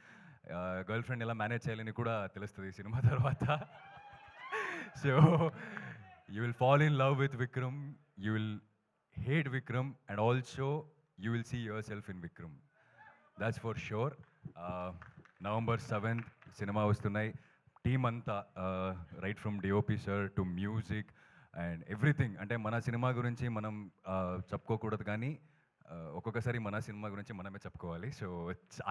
Girlfriend ఎలా మేనేజ్ చేయాలని కూడా తెలుస్తుంది సినిమా తర్వాత. So you will fall in love with Vikram, you will hate Vikram, and also you will see yourself in Vikram. That's for sure. November 7th సినిమా వస్తున్నాయి. Team అంతా right from DOP sir to music and everything. అంటే మన cinema గురించి మనం చెప్పుకోకూడదు, కానీ ఒక్కొక్కసారి మన సినిమా గురించి మనమే చెప్పుకోవాలి. సో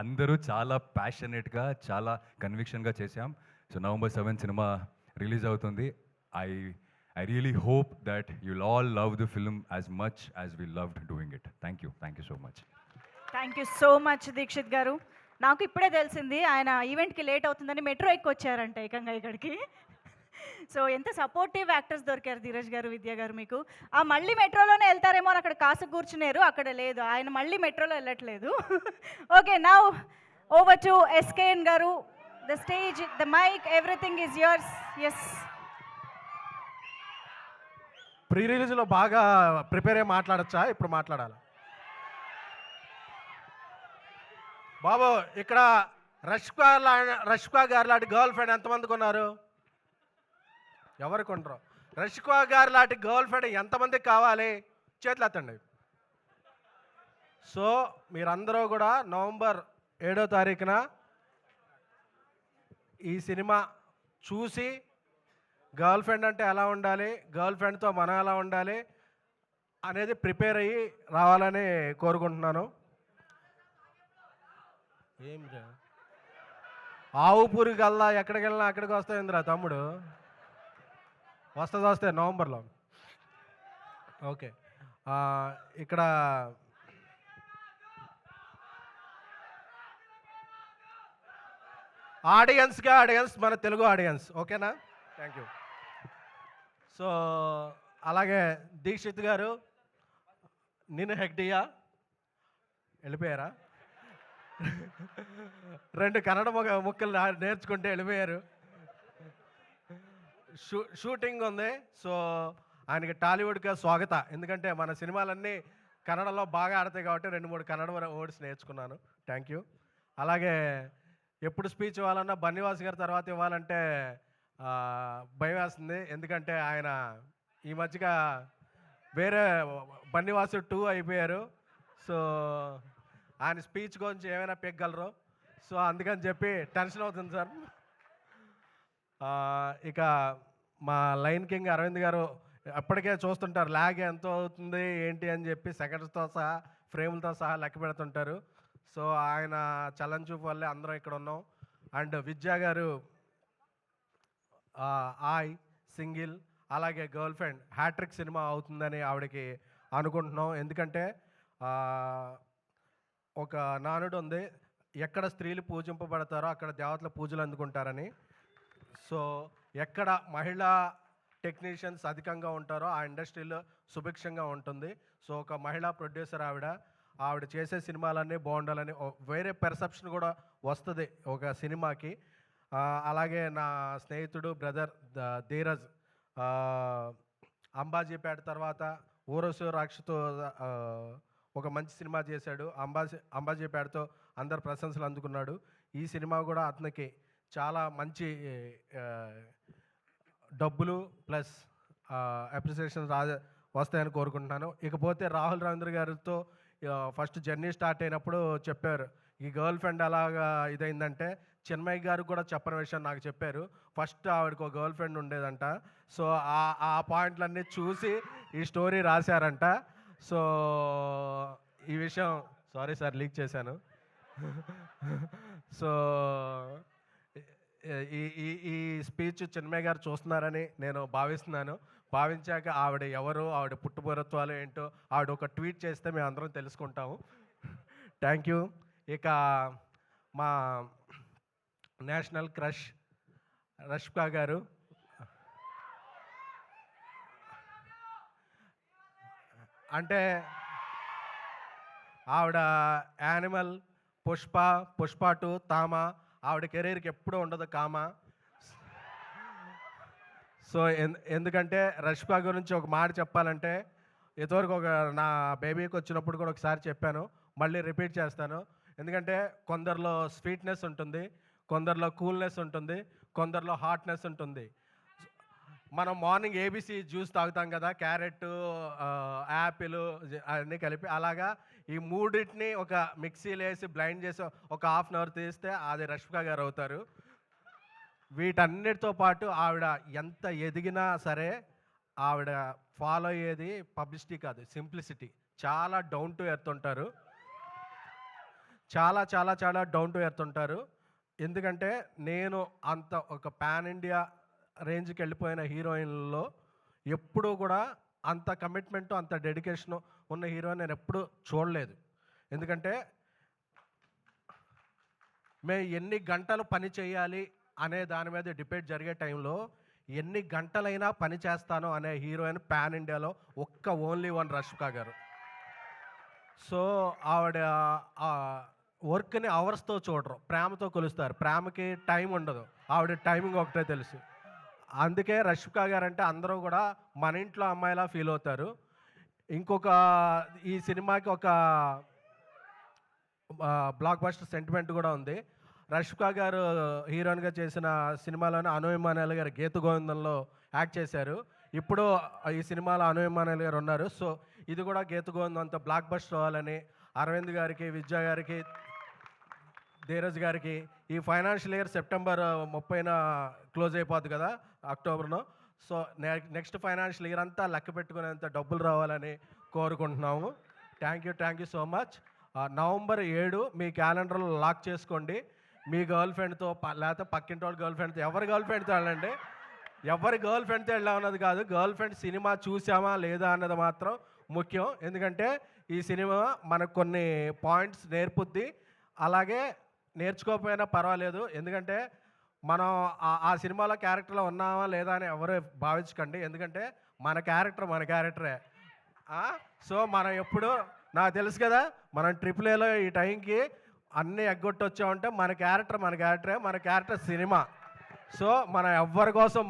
అందరూ చాలా ప్యాషనేట్గా, చాలా కన్విక్షన్గా చేశాం. So November 7th cinema release అవుతుంది. I really hope that you'll all love the film as much as we loved doing it. Thank you so much. Thank you so much Dikshit గారు. నాకు ఇప్పుడే తెలిసింది ఆయన ఈవెంట్కి లేట్ అవుతుందని మెట్రో ఎక్కొచ్చారంట ఏకంగా ఇక్కడికి. సో ఎంత సపోర్టివ్ యాక్టర్స్ దొరికారు ధీరజ్ గారు, విద్య గారు మీకు. మళ్ళీ మెట్రోలోనే వెళ్తారేమో అని అక్కడ కాసు కూర్చున్నారు, అక్కడ లేదు, ఆయన మళ్ళీ మెట్రోలో వెళ్ళట్లేదు. Okay, now over to SKN garu. The stage, the mic, everything is yours. Yes, pre రిలీజ్లో బాగా ప్రిపేర్ అయ్యి మాట్లాడచ్చా? ఇప్పుడు మాట్లాడాలి బాబు. ఇక్కడ రష్మిక గారు లాంటి గర్ల్ ఫ్రెండ్ ఎంతమందికి ఉన్నారు? ఎవరికి ఉండరు? రష్మిక గారు లాంటి గర్ల్ ఫ్రెండ్ ఎంతమందికి కావాలి? చేతులు ఎత్తండి. సో మీరందరూ కూడా November 7వ తారీఖున ఈ సినిమా చూసి గర్ల్ ఫ్రెండ్ అంటే ఎలా ఉండాలి, గర్ల్ ఫ్రెండ్తో మనం ఎలా ఉండాలి అనేది ప్రిపేర్ అయ్యి రావాలని కోరుకుంటున్నాను. ఏమిరా ఆవు పూరికల్లా ఎక్కడికి వెళ్ళినా అక్కడికి వస్తాయిందిరా తమ్ముడు. వస్తే నవంబర్లో. ఓకే, ఇక్కడ ఆడియన్స్ మన తెలుగు ఆడియన్స్, ఓకేనా? Thank you. సో అలాగే దీక్షిత్ గారు, నేను హెగ్డియా వెళ్ళిపోయారా? 2 కన్నడ ముక్కలు నేర్చుకుంటే వెళ్ళిపోయారు. షూటింగ్ ఉంది. సో ఆయనకి టాలీవుడ్గా స్వాగత. ఎందుకంటే మన సినిమాలన్నీ కన్నడలో బాగా ఆడతాయి కాబట్టి 2-3 కన్నడ వర్డ్స్ నేర్చుకున్నాను. Thank you. అలాగే ఎప్పుడు స్పీచ్ ఇవ్వాలన్నా బన్నివాస్ గారి తర్వాత ఇవ్వాలంటే భయం వేస్తుంది. ఎందుకంటే ఆయన ఈ మధ్యగా వేరే బన్నివాసు 2 అయిపోయారు. సో ఆయన స్పీచ్ గురించి ఏమైనా పెగ్గలరు. సో అందుకని చెప్పి టెన్షన్ అవుతుంది సార్. ఇక మా లైన్ కింగ్ అరవింద్ గారు అప్పటికే చూస్తుంటారు ల్యాగ్ ఎంతో అవుతుంది ఏంటి అని చెప్పి సెకండ్స్తో సహా ఫ్రేములతో సహా లెక్క పెడుతుంటారు. సో ఆయన చలన్ చూపు వల్లే అందరం ఇక్కడ ఉన్నాం. అండ్ విద్యా గారు ఆయ్ సింగిల్ అలాగే గర్ల్ ఫ్రెండ్ హ్యాట్రిక్ సినిమా అవుతుందని ఆవిడకి అనుకుంటున్నాం. ఎందుకంటే ఒక నానుడు ఉంది, ఎక్కడ స్త్రీలు పూజింపబడతారో అక్కడ దేవతల పూజలు అందుకుంటారని. సో ఎక్కడ మహిళా టెక్నీషియన్స్ అధికంగా ఉంటారో ఆ ఇండస్ట్రీలో సుభిక్షంగా ఉంటుంది. సో ఒక మహిళా ప్రొడ్యూసర్ ఆవిడ చేసే సినిమాలన్నీ బాగుండాలని వేరే పెర్సెప్షన్ కూడా వస్తుంది ఒక సినిమాకి. అలాగే నా స్నేహితుడు బ్రదర్ ధీరజ్ అంబాజీపేట తర్వాత ఊరసు రాక్షతో ఒక మంచి సినిమా చేశాడు. అంబాజీపేటతో అందరు ప్రశంసలు అందుకున్నాడు. ఈ సినిమా కూడా అతనికి చాలా మంచి డబ్బులు ప్లస్ అప్రిసియేషన్ వస్తాయని కోరుకుంటున్నాను. ఇకపోతే రాహుల్ రవీంద్ర గారితో ఫస్ట్ జర్నీ స్టార్ట్ అయినప్పుడు చెప్పారు ఈ గర్ల్ ఫ్రెండ్ అలాగా ఇదైందంటే చిన్మయ్య గారు కూడా చెప్పని విషయం నాకు చెప్పారు. ఫస్ట్ ఆవిడకి ఒక గర్ల్ ఫ్రెండ్ ఉండేదంట. సో ఆ పాయింట్లన్నీ చూసి ఈ స్టోరీ రాశారంట. సో ఈ విషయం సారీ సార్ లీక్ చేశాను. సో ఈ స్పీచ్ చిన్మయ్య గారు చూస్తున్నారని నేను భావిస్తున్నాను. భావించాక ఆవిడ ఎవరు, ఆవిడ పుట్టుపూర్వత్వాలు ఏంటో ఆవిడ ఒక ట్వీట్ చేస్తే మేము అందరం తెలుసుకుంటాము. Thank you. ఇక మా నేషనల్ క్రష్ రష్మిక గారు, అంటే ఆవిడ యానిమల్, పుష్ప 2, తామ, ఆవిడ కెరీర్కి ఎప్పుడూ ఉండదు కామా. సో ఎందుకంటే రష్మిక గురించి ఒక మాట చెప్పాలంటే ఇదివరకు నా బేబీకి వచ్చినప్పుడు కూడా ఒకసారి చెప్పాను, మళ్ళీ రిపీట్ చేస్తాను. ఎందుకంటే కొందరిలో స్వీట్నెస్ ఉంటుంది, కొందరిలో కూల్నెస్ ఉంటుంది, కొందరిలో హాట్నెస్ ఉంటుంది. మనం మార్నింగ్ ఏబీసీ జ్యూస్ తాగుతాం కదా, క్యారెట్, యాపిల్ అన్నీ కలిపి, అలాగా ఈ మూడింటిని ఒక మిక్సీలో వేసి బ్లైండ్ చేసి ఒక ½ అవర్ తీస్తే అది రష్మిక గారు అవుతారు. వీటన్నిటితో పాటు ఆవిడ ఎంత ఎదిగినా సరే ఆవిడ ఫాలో అయ్యేది పబ్లిసిటీ కాదు, సింప్లిసిటీ. చాలా డౌన్ టు ఎర్త్ ఉంటారు, చాలా చాలా చాలా డౌన్ టు ఎర్త్ ఉంటారు. ఎందుకంటే నేను అంత ఒక పాన్ ఇండియా రేంజ్కి వెళ్ళిపోయిన హీరోయిన్లలో ఎప్పుడూ కూడా అంత కమిట్మెంటు అంత డెడికేషను ఉన్న హీరోయిన్ నేను ఎప్పుడూ చూడలేదు. ఎందుకంటే మేము ఎన్ని గంటలు పని చేయాలి అనే దాని మీద డిబేట్ జరిగే టైంలో ఎన్ని గంటలైనా పని చేస్తాను అనే హీరోయిన్ పాన్ ఇండియాలో ఓన్లీ వన్ రష్మిక గారు. సో ఆవిడ వర్క్ని అవర్స్తో చూడరు, ప్రేమతో కొలుస్తారు. ప్రేమకి టైం ఉండదు, ఆవిడ టైమింగ్ ఒకటే తెలుసు. అందుకే రష్మిక గారు అంటే అందరూ కూడా మన ఇంట్లో అమ్మాయిలా ఫీల్ అవుతారు. ఇంకొక ఈ సినిమాకి ఒక బ్లాక్ బస్టర్ సెంటిమెంట్ కూడా ఉంది. రష్మిక గారు హీరోయిన్గా చేసిన సినిమాలోనే అను ఇమ్మానుయేల్ గారు గీత గోవిందంలో యాక్ట్ చేశారు. ఇప్పుడు ఈ సినిమాలో అను ఇమ్మానుయేల్ గారు ఉన్నారు. సో ఇది కూడా గీత గోవిందంతో బ్లాక్ బస్టర్ అవ్వాలని అరవింద్ గారికి, విద్యా గారికి, ధీరజ్ గారికి ఈ ఫైనాన్షియల్ ఇయర్ సెప్టెంబర్ 30న క్లోజ్ అయిపోద్ది కదా, అక్టోబర్లో. సో నెక్స్ట్ ఫైనాన్షియల్ ఇయర్ అంతా లెక్క పెట్టుకునేంత డబ్బులు రావాలని కోరుకుంటున్నాము. Thank you so much. November 7 మీ క్యాలెండర్లో లాక్ చేసుకోండి. మీ గర్ల్ ఫ్రెండ్తో లేకపోతే పక్కింటి వాళ్ళ గర్ల్ ఫ్రెండ్తో, ఎవరి గర్ల్ ఫ్రెండ్తో వెళ్ళండి. ఎవరి గర్ల్ ఫ్రెండ్తో వెళ్ళాం అన్నది కాదు, గర్ల్ ఫ్రెండ్ సినిమా చూసామా లేదా అన్నది మాత్రం ముఖ్యం. ఎందుకంటే ఈ సినిమా మనకు కొన్ని పాయింట్స్ నేర్పుద్ది, అలాగే నేర్చుకోకపోయినా పర్వాలేదు. ఎందుకంటే మనం ఆ సినిమాలో క్యారెక్టర్లో ఉన్నామా లేదా అని ఎవరు భావించకండి. ఎందుకంటే మన క్యారెక్టరే. సో మనం ఎప్పుడు నాకు తెలుసు కదా, మనం AAAలో ఈ టైంకి అన్నీ ఎగ్గొట్టొచ్చామంటే మన క్యారెక్టర్ సినిమా. సో మనం ఎవ్వరి కోసం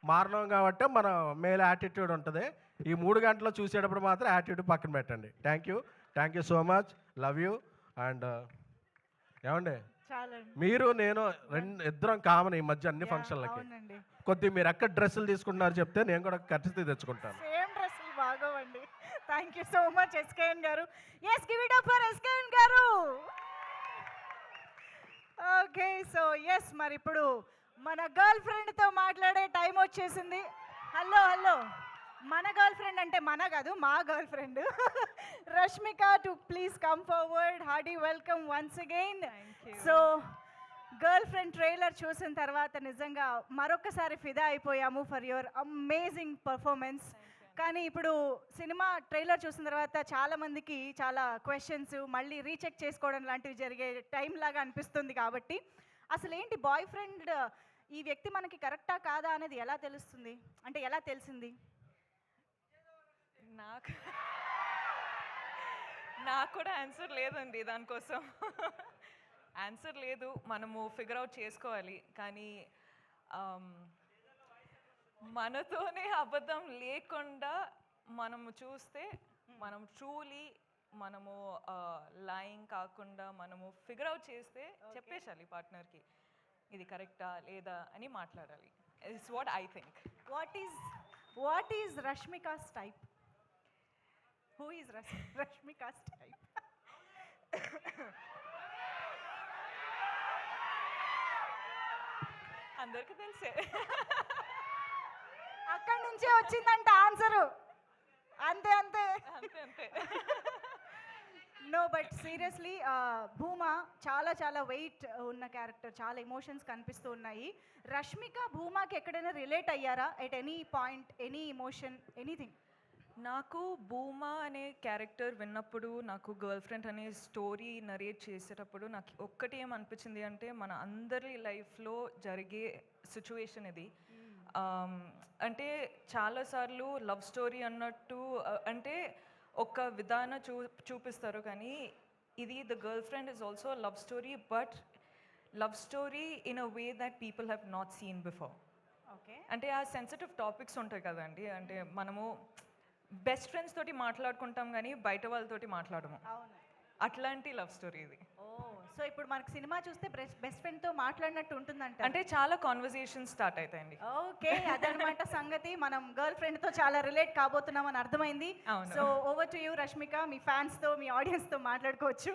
మారడం కాబట్టి మన మేల్ యాటిట్యూడ్ ఉంటుంది. ఈ 3 గంటలు చూసేటప్పుడు మాత్రం యాటిట్యూడ్ పక్కన పెట్టండి. Thank you so much, love you. And ఏమండి, మీరు నేను ఇద్దరం కామన్ ఈ మధ్య అన్ని ఫంక్షన్లకి. కొద్దిగా మీరు ఎక్కడ డ్రెస్సులు తీసుకుంటున్నారు చెప్తే నేను కూడా ఖర్చు తెచ్చుకుంటాను. సేమ్ డ్రెస్సులు బాగోవండి. Thank you so much SKN garu. Yes, give it up for SKN garu. Okay, so yes, మరి ఇప్పుడు మన గర్ల్ ఫ్రెండ్తో మాట్లాడే టైం వచ్చేసింది. హలో, మన గర్ల్ ఫ్రెండ్ అంటే మన కాదు, మా girl friend Rashmika to please come forward. Hardy welcome once again. So girl friend trailer చూసిన తర్వాత నిజంగా మరొకసారి ఫిదా అయిపోయాము ఫర్ యువర్ అమేజింగ్ పర్ఫార్మెన్స్. కానీ ఇప్పుడు సినిమా ట్రైలర్ చూసిన తర్వాత చాలామందికి చాలా క్వశ్చన్స్ మళ్ళీ రీచెక్ చేసుకోవడం లాంటివి జరిగే టైం లాగా అనిపిస్తుంది. కాబట్టి అసలు ఏంటి బాయ్ ఫ్రెండ్, ఈ వ్యక్తి మనకి కరెక్టా కాదా అనేది ఎలా తెలుస్తుంది, అంటే ఎలా తెలిసింది? నాకు కూడా ఆన్సర్ లేదండి దానికోసం. ఆన్సర్ లేదు, మనము ఫిగర్ అవుట్ చేసుకోవాలి. కానీ మనతోనే అబద్ధం లేకుండా మనము చూస్తే, మనం ట్రూలీ మనము లైంగ్ కాకుండా మనము ఫిగర్ అవుట్ చేస్తే చెప్పేసాలి పార్ట్నర్కి ఇది కరెక్టా లేదా అని మాట్లాడాలి. It's what I think. What is Rashmika's type? Who is Rashmika's type? అందరికీ తెలిసే. అక్కడి నుంచే వచ్చిందంట ఆన్సరు. అంతే. నో, బట్ సీరియస్లీ భూమా చాలా వెయిట్ ఉన్న క్యారెక్టర్, చాలా ఎమోషన్స్ కనిపిస్తూ ఉన్నాయి. రష్మిక భూమాకి ఎక్కడైనా రిలేట్ అయ్యారా at any point, any emotion, anything? నాకు భూమా అనే క్యారెక్టర్ విన్నప్పుడు, నాకు గర్ల్ ఫ్రెండ్ అనే స్టోరీ నరేట్ చేసేటప్పుడు నాకు ఒక్కటి ఏమనిపించింది అంటే, మన అందరి లైఫ్లో జరిగే సిచ్యువేషన్ ఇది. అంటే చాలాసార్లు లవ్ స్టోరీ అన్నట్టు అంటే ఒక విధానం చూపిస్తారు, కానీ ఇది the girl friend is also love story, but love story in a way that people have not seen before. Okay, అంటే ఆ సెన్సిటివ్ టాపిక్స్ ఉంటాయి కదండి, అంటే మనము బెస్ట్ ఫ్రెండ్స్ తోటి మాట్లాడుకుంటాం కానీ బయట వాళ్ళతోటి మాట్లాడము. అట్లాంటి లవ్ స్టోరీ ఇది. సో ఇప్పుడు మనకు సినిమా చూస్తే బెస్ట్ ఫ్రెండ్తో మాట్లాడినట్టు ఉంటుందంట. అంటే చాలా కాన్వర్సేషన్ స్టార్ట్ అవుతాయండి. ఓకే, అదనమాట సంగతి. మనం గర్ల్ ఫ్రెండ్తో చాలా రిలేట్ కాబోతున్నాం అని అర్థమైంది. So over to you Rashmika, మీ ఫ్యాన్స్తో, మీ ఆడియన్స్తో మాట్లాడుకోవచ్చు.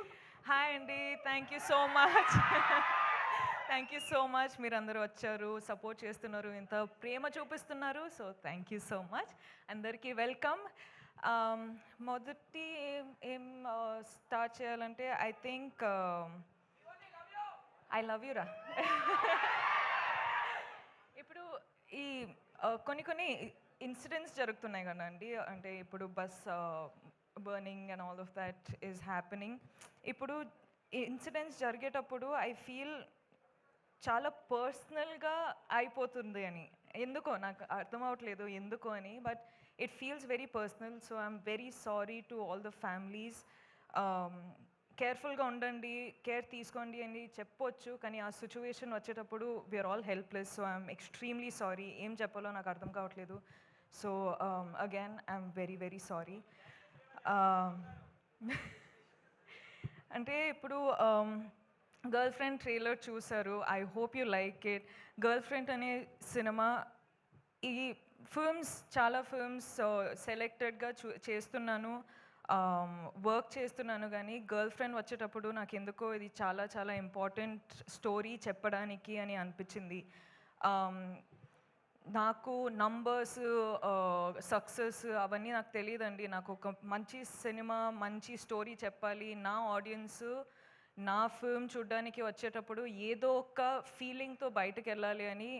హాయ్ అండి, thank you so much. Thank you so much, మీరు అందరూ వచ్చారు, సపోర్ట్ చేస్తున్నారు, ఇంత ప్రేమ చూపిస్తున్నారు. So thank you so much, అందరికీ వెల్కమ్. మొదటి ఏం స్టార్ట్ చేయాలంటే I think I love you రా. ఇప్పుడు ఈ కొన్ని ఇన్సిడెంట్స్ జరుగుతున్నాయి కదండి, అంటే ఇప్పుడు bus burning and all of that is happening. ఇప్పుడు ఇన్సిడెంట్స్ జరిగేటప్పుడు ఐ ఫీల్ చాలా పర్సనల్గా అయిపోతుంది అని, ఎందుకో నాకు అర్థం అవ్వట్లేదు ఎందుకో అని, but it feels very personal. So I'm very sorry to all the families. కేర్ఫుల్గా ఉండండి, కేర్ తీసుకోండి అని చెప్పొచ్చు, కానీ ఆ సిచ్యువేషన్ వచ్చేటప్పుడు we're all helpless. So I'm extremely sorry, ఏం చెప్పాలో నాకు అర్థం కావట్లేదు. So again I'm very sorry. అంటే ఇప్పుడు గర్ల్ ఫ్రెండ్ ట్రైలర్ చూసారు, I hope you like it. Girlfriend అనే సినిమా, ఈ చాలా ఫిల్మ్స్ సెలెక్టెడ్గా చేస్తున్నాను, వర్క్ చేస్తున్నాను, కానీ గర్ల్ ఫ్రెండ్ వచ్చేటప్పుడు నాకు ఎందుకో ఇది చాలా ఇంపార్టెంట్ స్టోరీ చెప్పడానికి అని అనిపించింది. నాకు నంబర్స్, సక్సెస్ అవన్నీ నాకు తెలియదండి. నాకు ఒక మంచి సినిమా, మంచి స్టోరీ చెప్పాలి, నా ఆడియన్స్ నా ఫిల్మ్ చూడడానికి వచ్చేటప్పుడు ఏదో ఒక ఫీలింగ్తో బయటకు వెళ్ళాలి అని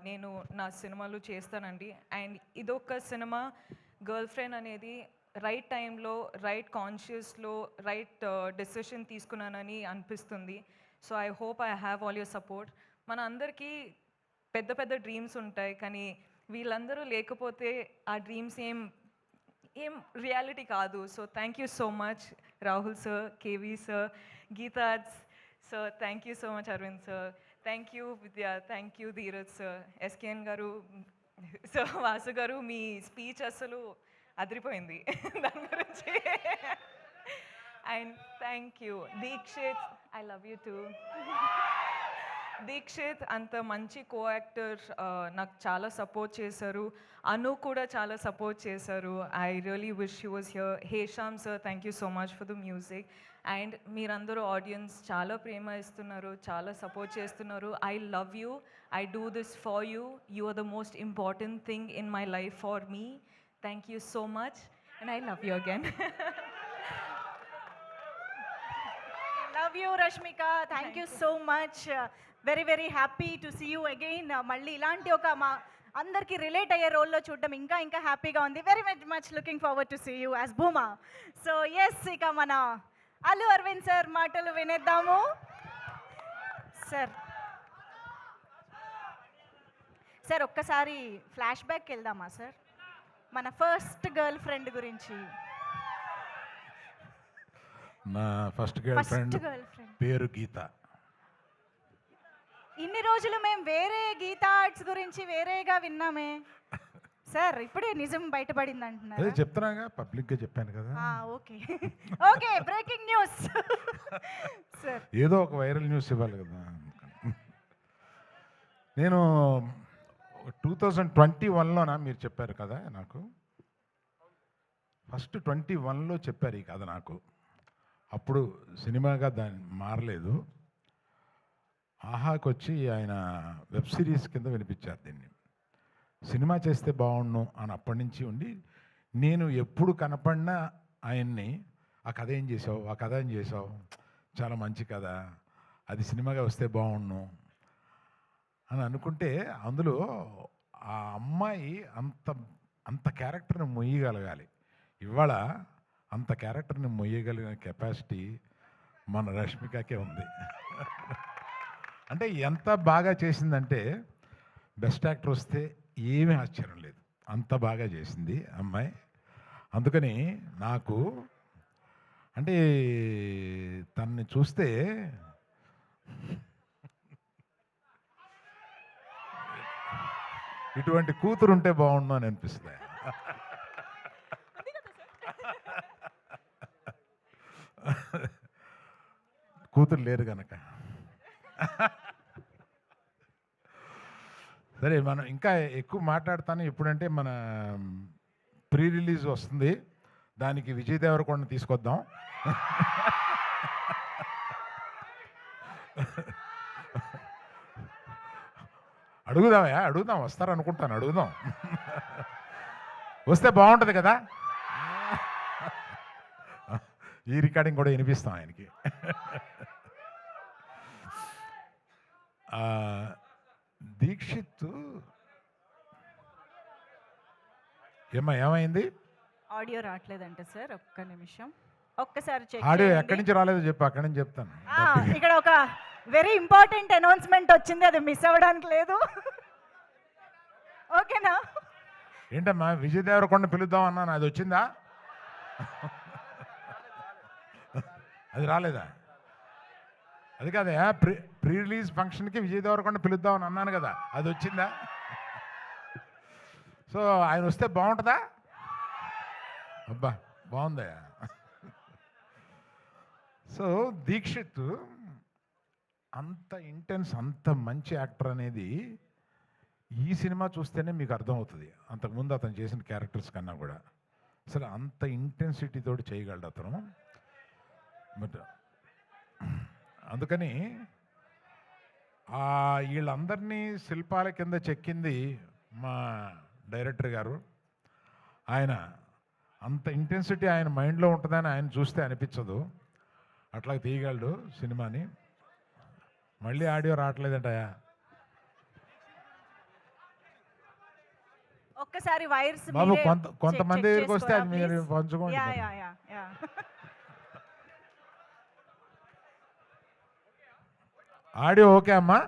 నేను నా సినిమాలు చేస్తానండి. అండ్ ఇదొక సినిమా, గర్ల్ ఫ్రెండ్ అనేది రైట్ టైంలో, రైట్ కాన్షియస్లో రైట్ డెసిషన్ తీసుకున్నానని అనిపిస్తుంది. So I hope I have all your support. మన అందరికీ పెద్ద డ్రీమ్స్ ఉంటాయి, కానీ వీళ్ళందరూ లేకపోతే ఆ డ్రీమ్స్ ఏం రియాలిటీ కాదు. So thank you so much Rahul sir, KV sir, గీతాజ్ sir, thank you so much Aravind sir, thank you Vidya, thank you Dheeraj sir, SKN గారు, సో వాసు గారు, మీ స్పీచ్ అసలు అదిరిపోయింది దాని గురించి. And thank you Dikshit, I love you too. Dikshit అంత మంచి కో యాక్టర్, నాకు చాలా సపోర్ట్ చేశారు. అను కూడా చాలా సపోర్ట్ చేశారు. I really wish you was here. Hesham sir, thank you so much for the music. And మీరందరూ ఆడియన్స్ చాలా ప్రేమ ఇస్తున్నారు, చాలా సపోర్ట్ చేస్తున్నారు. I love you, I do this for you, you are the most important thing in my life for me. Thank you so much and I love you again. Love you Rashmika, thank you so much. Very very happy to see you again. మళ్ళీ ఇలాంటి ఒక మా అందరికీ relate అయ్యే రోల్లో చూడడం ఇంకా ఇంకా హ్యాపీగా ఉంది. Very very much looking forward to see you as Bhuma. So yes, ఇక మన అల్లు అరవింద్ సార్ మాటలు వినేద్దాము. సార్ సార్ ఒక్కసారి ఫ్లాష్ బ్యాక్ వెళ్దామా సార్, మన ఫస్ట్ గర్ల్ ఫ్రెండ్ గురించి. నా ఫస్ట్ గర్ల్ ఫ్రెండ్ పేరు గీత. ఇన్ని రోజులు మేము వేరే గీతా ఆర్ట్స్ గురించి వేరేగా విన్నామే సార్, ఇప్పుడే నిజం బయటపడింది అదే అంటున్నారు. చెప్తున్నాగా, పబ్లిక్గా చెప్పాను కదా. Okay okay, breaking news sir. ఏదో ఒక వైరల్ న్యూస్ ఇవ్వాలి కదా. నేను 2021లోనా మీరు చెప్పారు కదా నాకు, ఫస్ట్ 21లో చెప్పారు ఈ కథ నాకు. అప్పుడు సినిమాగా దాన్ని మారలేదు. ఆహాకి వచ్చి ఆయన వెబ్ సిరీస్ కింద వినిపించారు దీన్ని. సినిమా చేస్తే బాగుండు అని అప్పటి నుంచి ఉండి, నేను ఎప్పుడు కనపడినా ఆయన్ని ఆ కథ ఏం చేసావు, ఆ కథ ఏం చేసావు, చాలా మంచి కథ, అది సినిమాగా వస్తే బాగుండు అని అనుకుంటే, అందులో ఆ అమ్మాయి అంత క్యారెక్టర్ని మొయ్యగలగాలి. ఇవాళ అంత క్యారెక్టర్ని మొయ్యగలిగిన కెపాసిటీ మన రష్మికకే ఉంది. అంటే ఎంత బాగా చేసిందంటే, బెస్ట్ యాక్టర్ వస్తే ఏమీ ఆశ్చర్యం లేదు, అంత బాగా చేసింది అమ్మాయి. అందుకని నాకు అంటే తనని చూస్తే ఇటువంటి కూతురు ఉంటే బాగుండు అని అనిపిస్తుంది. కూతురు లేరు కనుక. సరే, మనం ఇంకా ఎక్కువ మాట్లాడతాను. ఎప్పుడంటే మన ప్రీ రిలీజ్ వస్తుంది, దానికి విజయ్ దేవరకొండ తీసుకొద్దాం. అడుగుదాం, వస్తారనుకుంటాను, అడుగుదాం. వస్తే బాగుంటుంది కదా. ఈ రికార్డింగ్ కూడా వినిపిస్తాం ఆయనకి. దీక్షిత్ ఏమైంది? ఆడియో రావట్లేదంటే సార్, ఒక్క నిమిషం, ఒక్కసారి చెక్ ఆడియో ఎక్కడి నుంచి రాలేదో చెప్పు, అక్కడి నుంచి చెప్తాను. ఇక్కడ ఒక వెరీ ఇంపార్టెంట్ అనౌన్స్మెంట్ వచ్చింది, అది మిస్ అవ్వడానికి లేదు. ఓకేనా? ఏంటమ్మా, విజయ్ దేవరకొండ పిలుద్దాం అన్నాను, అది వచ్చిందా? అది రాలేదా? అది కాదా, ప్రీ రిలీజ్ ఫంక్షన్కి విజయ్ దేవరకొండ పిలుద్దామని అన్నాను కదా, అది వచ్చిందా? సో ఆయన వస్తే బాగుంటుందా? అబ్బా బాగుందా? సో దీక్షిత్ అంత ఇంటెన్స్, అంత మంచి యాక్టర్ అనేది ఈ సినిమా చూస్తేనే మీకు అర్థమవుతుంది. అంతకుముందు అతను చేసిన క్యారెక్టర్స్ కన్నా కూడా అసలు అంత ఇంటెన్సిటీ తోటి చేయగలడు అతను. బట్ అందుకని వీళ్ళందరినీ శిల్పాల కింద చెక్కింది మా డైరెక్టర్ గారు. ఆయన అంత ఇంటెన్సిటీ ఆయన మైండ్లో ఉంటుందని ఆయన చూస్తే అనిపించదు, అట్లా తీయగలడు సినిమాని. మళ్ళీ ఆడియో రావట్లేదంటయా? ఒక్కసారి వైర్స్ బాబు కొంతమంది దగ్గరికి వస్తే అది మీరు పంచుకోండి. ఆడియో ఓకే అమ్మా?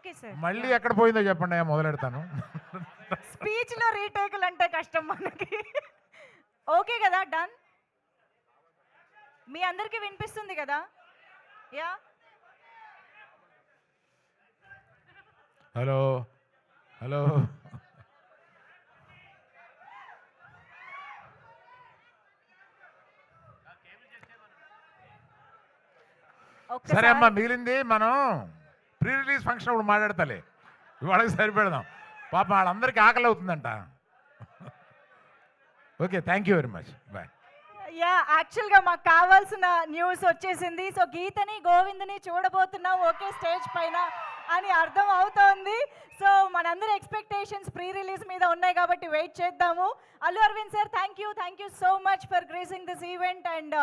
Okay sir. మళ్ళీ ఎక్కడ పోయిందో చెప్పండి, మొదలెడతాను. స్పీచ్లో రీటేకులు అంటే కష్టం మనకి. ఓకే కదా, డన్. మీ అందరికీ వినిపిస్తుంది కదా? యా. హలో హలో సరే అమ్మా, మిగిలింది మనం ప్రీ రిలీజ్ ఫంక్షన్ అప్పుడు మాట్లాడతాలే, ఇవాళకి సరిపెడదాం. పాపం వాళ్ళందరికీ ఆకలి అవుతుందంట. Okay, thank you very much, bye. Yeah, యాక్చువల్గా మాకు కావాల్సిన న్యూస్ వచ్చేసింది. సో గీతని గోవిందని చూడబోతున్నాం ఒకే స్టేజ్ పైన అని అర్థం అవుతోంది. సో మనందరి ఎక్స్పెక్టేషన్స్ ప్రీ రిలీజ్ మీద ఉన్నాయి కాబట్టి వెయిట్ చేద్దాము. Allu Aravind sir, thank you so much for gracing this event and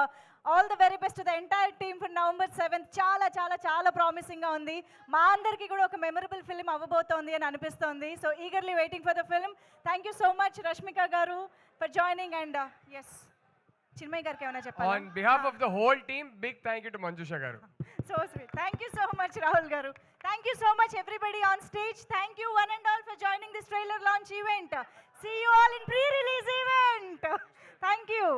all the very best to the entire team for November 7th. చాలా చాలా చాలా ప్రామిసింగ్గా ఉంది. మా అందరికీ కూడా ఒక మెమరబుల్ ఫిల్మ్ అవ్వబోతోంది అని అనిపిస్తోంది. So eagerly waiting for the film. Thank you so much Rashmika garu for joining and yes Chinmayi గారికి ఏమైనా చెప్పాలి? On behalf of the whole team, big thank you to Manjusha garu. So sweet. Thank you so much, Rahul garu. Thank you so much, everybody on stage. Thank you, one and all, for joining this trailer launch event. See you all in pre-release event. Thank you.